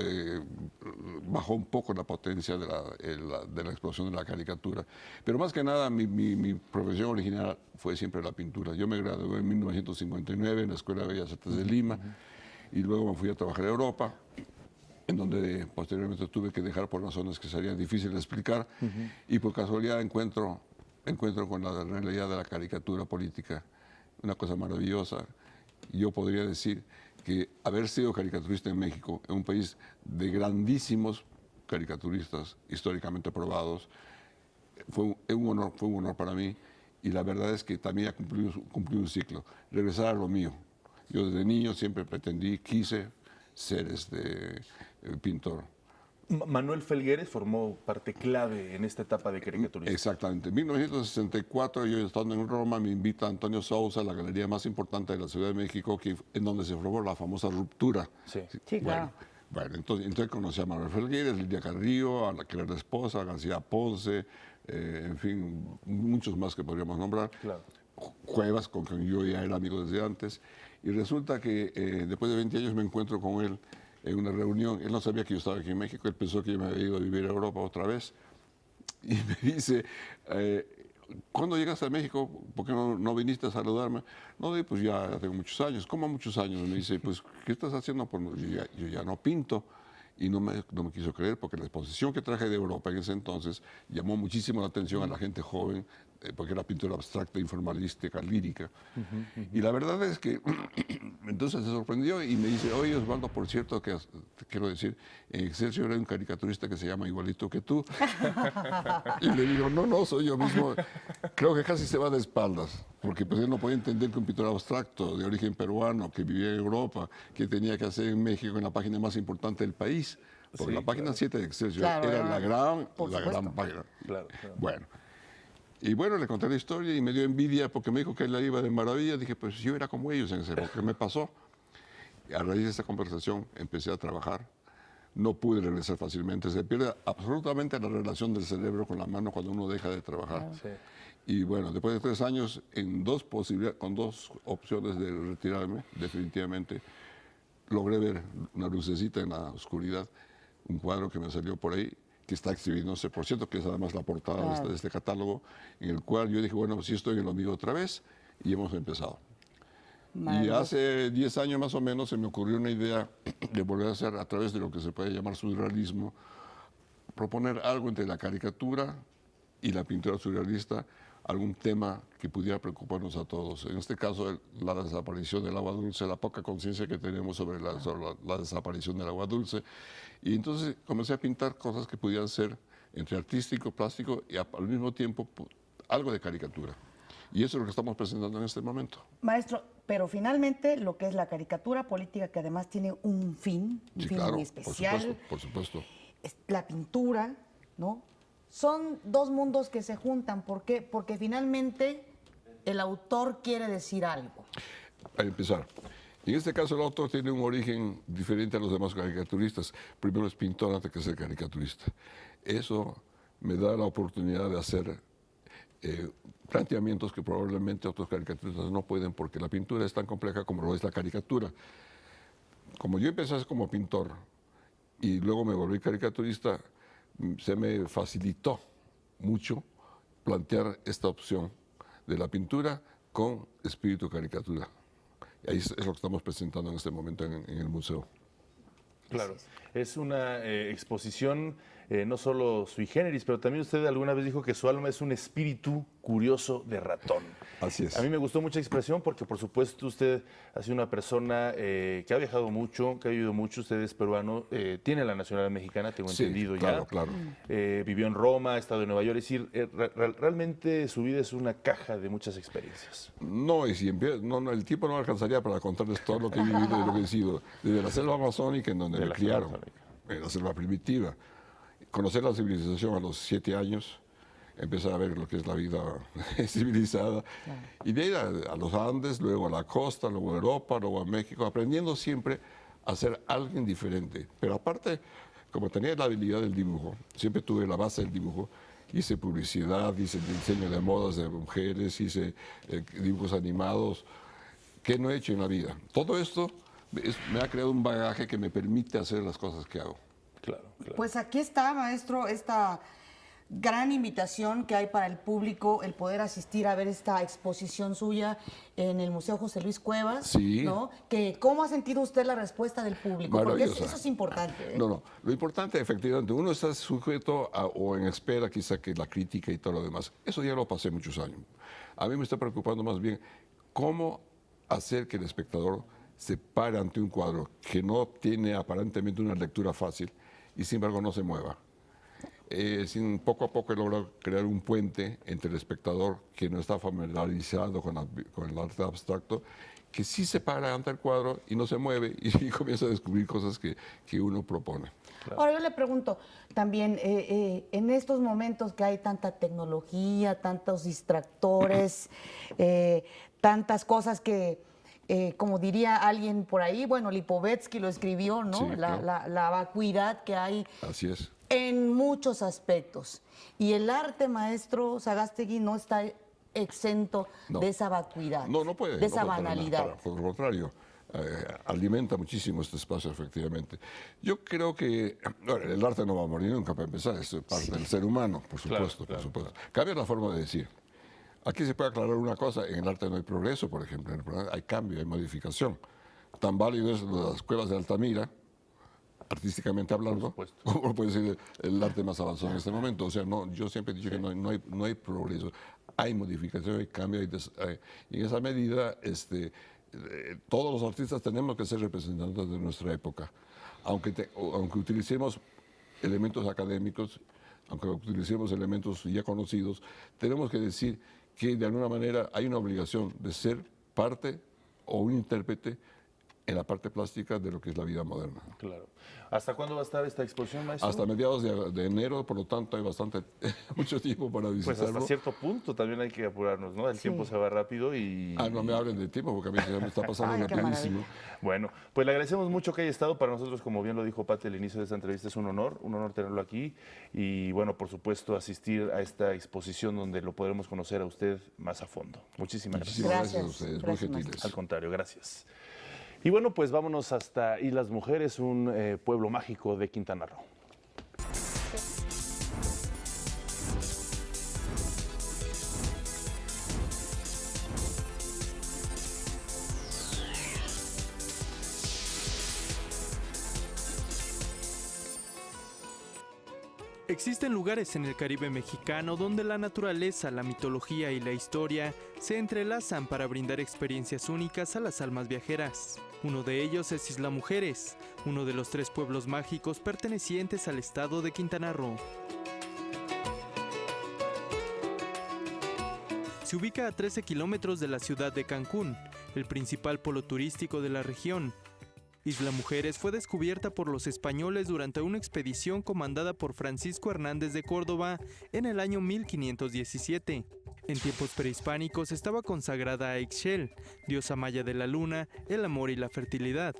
bajó un poco la potencia de la explosión de la caricatura. Pero más que nada, mi profesión original fue siempre la pintura. Yo me gradué en 1959 en la Escuela de Bellas Artes de Lima y luego me fui a trabajar a Europa, en donde posteriormente tuve que dejar por razones que serían difíciles de explicar, y por casualidad encuentro con la realidad de la caricatura política, una cosa maravillosa. Yo podría decir que haber sido caricaturista en México, en un país de grandísimos caricaturistas históricamente probados, fue un honor para mí, y la verdad es que también ha cumplido un ciclo, regresar a lo mío. Yo desde niño siempre quise ser pintor. Manuel Felgueres formó parte clave en esta etapa de caricaturismo. Exactamente. En 1964, yo estando en Roma, me invita Antonio Sousa a la galería más importante de la Ciudad de México, en donde se formó la famosa Ruptura. Sí, claro. Bueno, entonces conocí a Manuel Felgueres, Lidia Carrillo, a la que era la esposa, García Ponce, en fin, muchos más que podríamos nombrar. Claro. Cuevas, con quien yo ya era amigo desde antes. Y resulta que después de 20 años me encuentro con él en una reunión. Él no sabía que yo estaba aquí en México, él pensó que yo me había ido a vivir a Europa otra vez. Y me dice, ¿cuándo llegaste a México? ¿Por qué no viniste a saludarme? No, pues ya tengo muchos años. ¿Cómo muchos años? Me dice, pues, ¿qué estás haciendo? Yo ya no pinto. Y no me quiso creer, porque la exposición que traje de Europa en ese entonces llamó muchísimo la atención a la gente joven, porque era pintura abstracta, informalística, lírica. Y la verdad es que entonces se sorprendió y me dice, oye Osvaldo, por cierto, que te quiero decir, en Excelsior hay un caricaturista que se llama igualito que tú. Y le digo, no, soy yo mismo. Creo que casi se va de espaldas, porque pues él no podía entender que un pintor abstracto de origen peruano, que vivía en Europa, que tenía que hacer en México en la página más importante del país, porque la página 7 de Excelsior era la gran página. Claro. Bueno. Y bueno, le conté la historia y me dio envidia porque me dijo que él la iba de maravilla. Dije, pues yo era como ellos en ese época. ¿Qué me pasó? Y a raíz de esta conversación empecé a trabajar. No pude regresar fácilmente. Se pierde absolutamente la relación del cerebro con la mano cuando uno deja de trabajar. Sí. Y bueno, después de 3 años, con dos opciones de retirarme, definitivamente, logré ver una lucecita en la oscuridad, un cuadro que me salió por ahí, que está exhibiéndose, por cierto, que es además la portada de este catálogo, en el cual yo dije, bueno, sí estoy en lo mío otra vez, y hemos empezado. Y hace 10 años más o menos se me ocurrió una idea de volver a hacer, a través de lo que se puede llamar surrealismo, proponer algo entre la caricatura y la pintura surrealista, algún tema que pudiera preocuparnos a todos. En este caso, la desaparición del agua dulce, la poca conciencia que tenemos sobre la desaparición del agua dulce. Y entonces comencé a pintar cosas que pudieran ser entre artístico, plástico y al mismo tiempo algo de caricatura. Y eso es lo que estamos presentando en este momento. Maestro, pero finalmente lo que es la caricatura política, que además tiene un fin muy especial. Por supuesto. Es la pintura, ¿no? Son dos mundos que se juntan. ¿Por qué? Porque finalmente el autor quiere decir algo. Para empezar, en este caso el autor tiene un origen diferente a los demás caricaturistas. Primero es pintor antes que ser caricaturista. Eso me da la oportunidad de hacer planteamientos que probablemente otros caricaturistas no pueden, porque la pintura es tan compleja como lo es la caricatura. Como yo empecé como pintor y luego me volví caricaturista, se me facilitó mucho plantear esta opción de la pintura con espíritu caricatura. Y ahí es lo que estamos presentando en este momento en el museo. Claro, es una exposición no solo sui generis, pero también usted alguna vez dijo que su alma es un espíritu curioso de ratón. Así es. A mí me gustó mucha expresión porque, por supuesto, usted ha sido una persona que ha viajado mucho, que ha vivido mucho. Usted es peruano, tiene la nacionalidad mexicana, tengo entendido ya. Claro. Vivió en Roma, ha estado en Nueva York. Es decir, realmente su vida es una caja de muchas experiencias. No, y si el tiempo no alcanzaría para contarles todo lo que he vivido y lo que he sido. Desde la selva amazónica, en donde me criaron, en la selva primitiva. Conocer la civilización a los 7 años. Empezar a ver lo que es la vida civilizada. Claro. Y de ahí a los Andes, luego a la costa, luego a Europa, luego a México, aprendiendo siempre a ser alguien diferente. Pero aparte, como tenía la habilidad del dibujo, siempre tuve la base del dibujo, hice publicidad, hice diseño de modas de mujeres, hice dibujos animados, que no he hecho en la vida. Todo esto me ha creado un bagaje que me permite hacer las cosas que hago. Claro. Pues aquí está, maestro, esta gran invitación que hay para el público, el poder asistir a ver esta exposición suya en el Museo José Luis Cuevas, sí. ¿no? ¿Cómo ha sentido usted la respuesta del público? Porque eso es importante. No, lo importante, efectivamente, uno está sujeto o en espera quizá que la crítica y todo lo demás. Eso ya lo pasé muchos años. A mí me está preocupando más bien cómo hacer que el espectador se pare ante un cuadro que no tiene aparentemente una lectura fácil y sin embargo no se mueva. Poco a poco he logrado crear un puente entre el espectador que no está familiarizado con el arte abstracto, que sí se para ante el cuadro y no se mueve y comienza a descubrir cosas que uno propone. Claro. Ahora yo le pregunto también, en estos momentos que hay tanta tecnología, tantos distractores, tantas cosas que, como diría alguien por ahí, bueno, Lipovetsky lo escribió, ¿no? Sí, la vacuidad que hay. Así es. En muchos aspectos. Y el arte, maestro Sagástegui, no está exento de esa vacuidad. No puede. De esa banalidad. Por lo contrario, alimenta muchísimo este espacio, efectivamente. Yo creo que el arte no va a morir nunca, para empezar. Es parte del ser humano, por supuesto. Claro. Cambia la forma de decir. Aquí se puede aclarar una cosa. En el arte no hay progreso, por ejemplo. En el arte hay cambio, hay modificación. Tan válido es las cuevas de Altamira, artísticamente hablando, como puede ser el arte más avanzado en este momento. O sea, yo siempre he dicho que no hay progreso, hay modificación, hay cambio, y en esa medida todos los artistas tenemos que ser representantes de nuestra época. Aunque utilicemos elementos académicos, aunque utilicemos elementos ya conocidos, tenemos que decir que de alguna manera hay una obligación de ser parte o un intérprete en la parte plástica de lo que es la vida moderna. Claro. ¿Hasta cuándo va a estar esta exposición, maestro? Hasta mediados de enero, por lo tanto hay mucho tiempo para visitarlo. Pues hasta cierto punto también hay que apurarnos, ¿no? El tiempo se va rápido y... no me hablen de tiempo, porque a mí se me está pasando rapidísimo. Bueno, pues le agradecemos mucho que haya estado. Para nosotros, como bien lo dijo Pati al inicio de esta entrevista, es un honor tenerlo aquí. Y bueno, por supuesto, asistir a esta exposición donde lo podremos conocer a usted más a fondo. Muchísimas gracias. Gracias a ustedes, muy gentiles. Al contrario, gracias. Y bueno, pues vámonos hasta Islas Mujeres, un pueblo mágico de Quintana Roo. Existen lugares en el Caribe mexicano donde la naturaleza, la mitología y la historia se entrelazan para brindar experiencias únicas a las almas viajeras. Uno de ellos es Isla Mujeres, uno de los 3 pueblos mágicos pertenecientes al estado de Quintana Roo. Se ubica a 13 kilómetros de la ciudad de Cancún, el principal polo turístico de la región. Isla Mujeres fue descubierta por los españoles durante una expedición comandada por Francisco Hernández de Córdoba en el año 1517. En tiempos prehispánicos estaba consagrada a Ixchel, diosa maya de la luna, el amor y la fertilidad.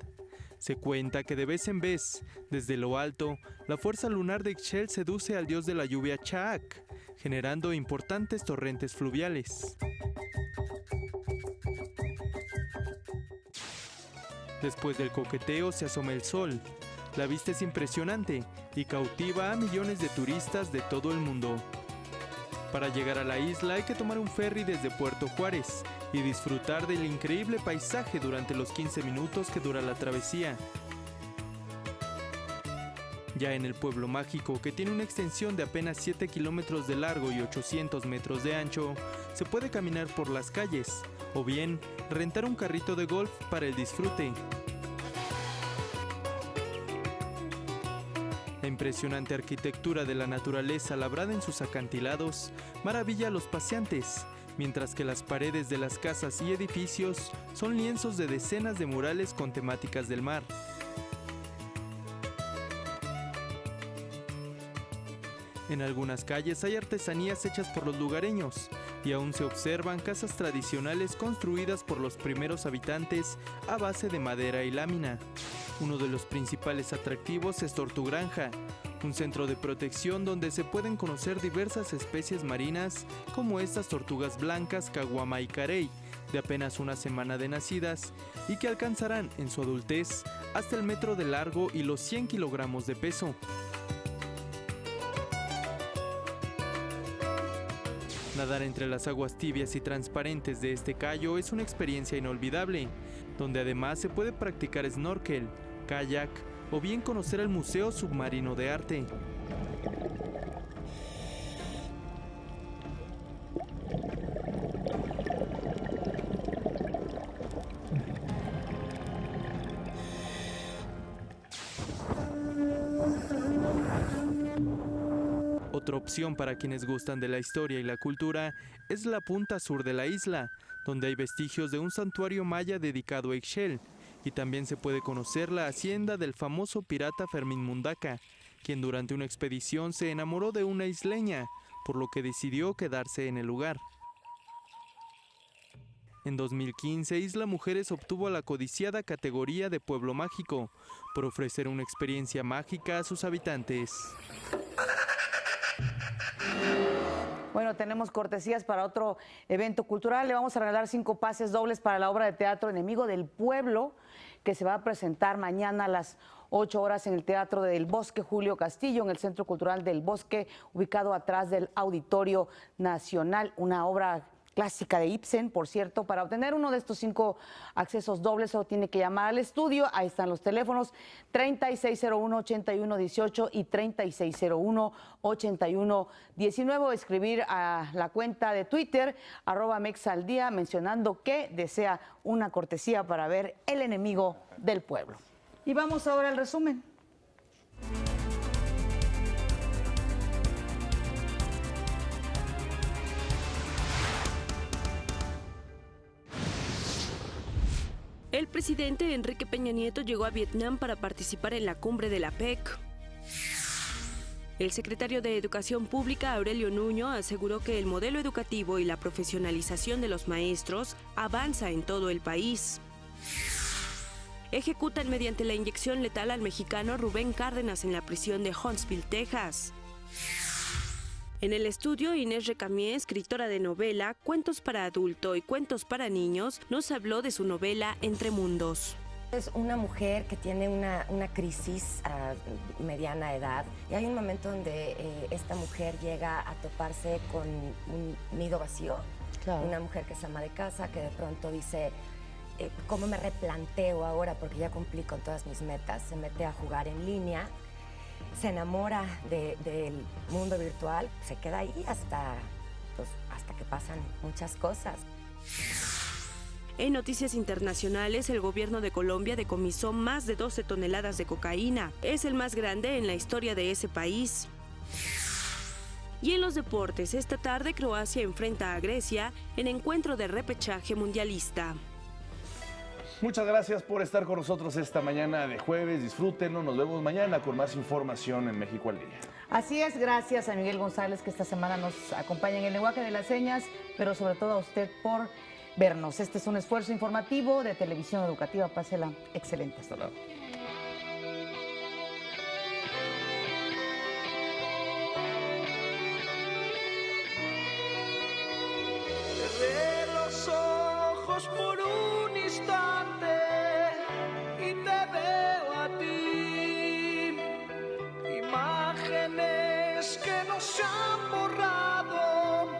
Se cuenta que de vez en vez, desde lo alto, la fuerza lunar de Ixchel seduce al dios de la lluvia Chaac, generando importantes torrentes fluviales. Después del coqueteo se asoma el sol. La vista es impresionante y cautiva a millones de turistas de todo el mundo. Para llegar a la isla hay que tomar un ferry desde Puerto Juárez y disfrutar del increíble paisaje durante los 15 minutos que dura la travesía. Ya en el Pueblo Mágico, que tiene una extensión de apenas 7 kilómetros de largo y 800 metros de ancho, se puede caminar por las calles o bien rentar un carrito de golf para el disfrute. La impresionante arquitectura de la naturaleza labrada en sus acantilados maravilla a los paseantes, mientras que las paredes de las casas y edificios son lienzos de decenas de murales con temáticas del mar. En algunas calles hay artesanías hechas por los lugareños y aún se observan casas tradicionales construidas por los primeros habitantes a base de madera y lámina. Uno de los principales atractivos es Tortugranja, un centro de protección donde se pueden conocer diversas especies marinas como estas tortugas blancas caguama y carey, de apenas una semana de nacidas y que alcanzarán en su adultez hasta el metro de largo y los 100 kilogramos de peso. Nadar entre las aguas tibias y transparentes de este cayo es una experiencia inolvidable, donde además se puede practicar snorkel, kayak o bien conocer el Museo Submarino de Arte. Otra opción para quienes gustan de la historia y la cultura es la punta sur de la isla, donde hay vestigios de un santuario maya dedicado a Ixchel, y también se puede conocer la hacienda del famoso pirata Fermín Mundaca, quien durante una expedición se enamoró de una isleña, por lo que decidió quedarse en el lugar. En 2015, Isla Mujeres obtuvo la codiciada categoría de Pueblo Mágico, por ofrecer una experiencia mágica a sus habitantes. Bueno, tenemos cortesías para otro evento cultural. Le vamos a regalar 5 pases dobles para la obra de teatro Enemigo del Pueblo, que se va a presentar mañana a las 8 horas en el Teatro del Bosque Julio Castillo, en el Centro Cultural del Bosque, ubicado atrás del Auditorio Nacional. Una obra clásica de Ibsen, por cierto. Para obtener uno de estos 5 accesos dobles, solo tiene que llamar al estudio. Ahí están los teléfonos 3601-8118 y 3601-8119. O escribir a la cuenta de Twitter, @mexaldía, mencionando que desea una cortesía para ver El Enemigo del Pueblo. Y vamos ahora al resumen. El presidente Enrique Peña Nieto llegó a Vietnam para participar en la cumbre de la PEC. El secretario de Educación Pública, Aurelio Nuño, aseguró que el modelo educativo y la profesionalización de los maestros avanza en todo el país. Ejecutan mediante la inyección letal al mexicano Rubén Cárdenas en la prisión de Huntsville, Texas. En el estudio, Inés Recamier, escritora de novela, cuentos para adulto y cuentos para niños, nos habló de su novela Entre Mundos. Es una mujer que tiene una crisis a mediana edad y hay un momento donde esta mujer llega a toparse con un nido vacío. Claro. Una mujer que es ama de casa, que de pronto dice, ¿cómo me replanteo ahora? Porque ya cumplí con todas mis metas. Se mete a jugar en línea. Se enamora del mundo virtual, se queda ahí hasta que pasan muchas cosas. En noticias internacionales, el gobierno de Colombia decomisó más de 12 toneladas de cocaína. Es el más grande en la historia de ese país. Y en los deportes, esta tarde Croacia enfrenta a Grecia en encuentro de repechaje mundialista. Muchas gracias por estar con nosotros esta mañana de jueves. Disfrútenlo. Nos vemos mañana con más información en México al Día. Así es, gracias a Miguel González, que esta semana nos acompaña en el lenguaje de las señas, pero sobre todo a usted por vernos. Este es un esfuerzo informativo de Televisión Educativa. Pásela excelente. Hasta luego. Cerré los ojos por un instante y te veo a ti. Imágenes que no se han borrado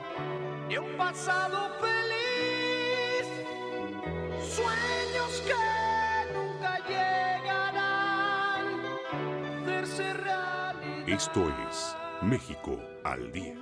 de un pasado feliz. Sueños que nunca llegarán. hacerse realidad. Esto es México al Día.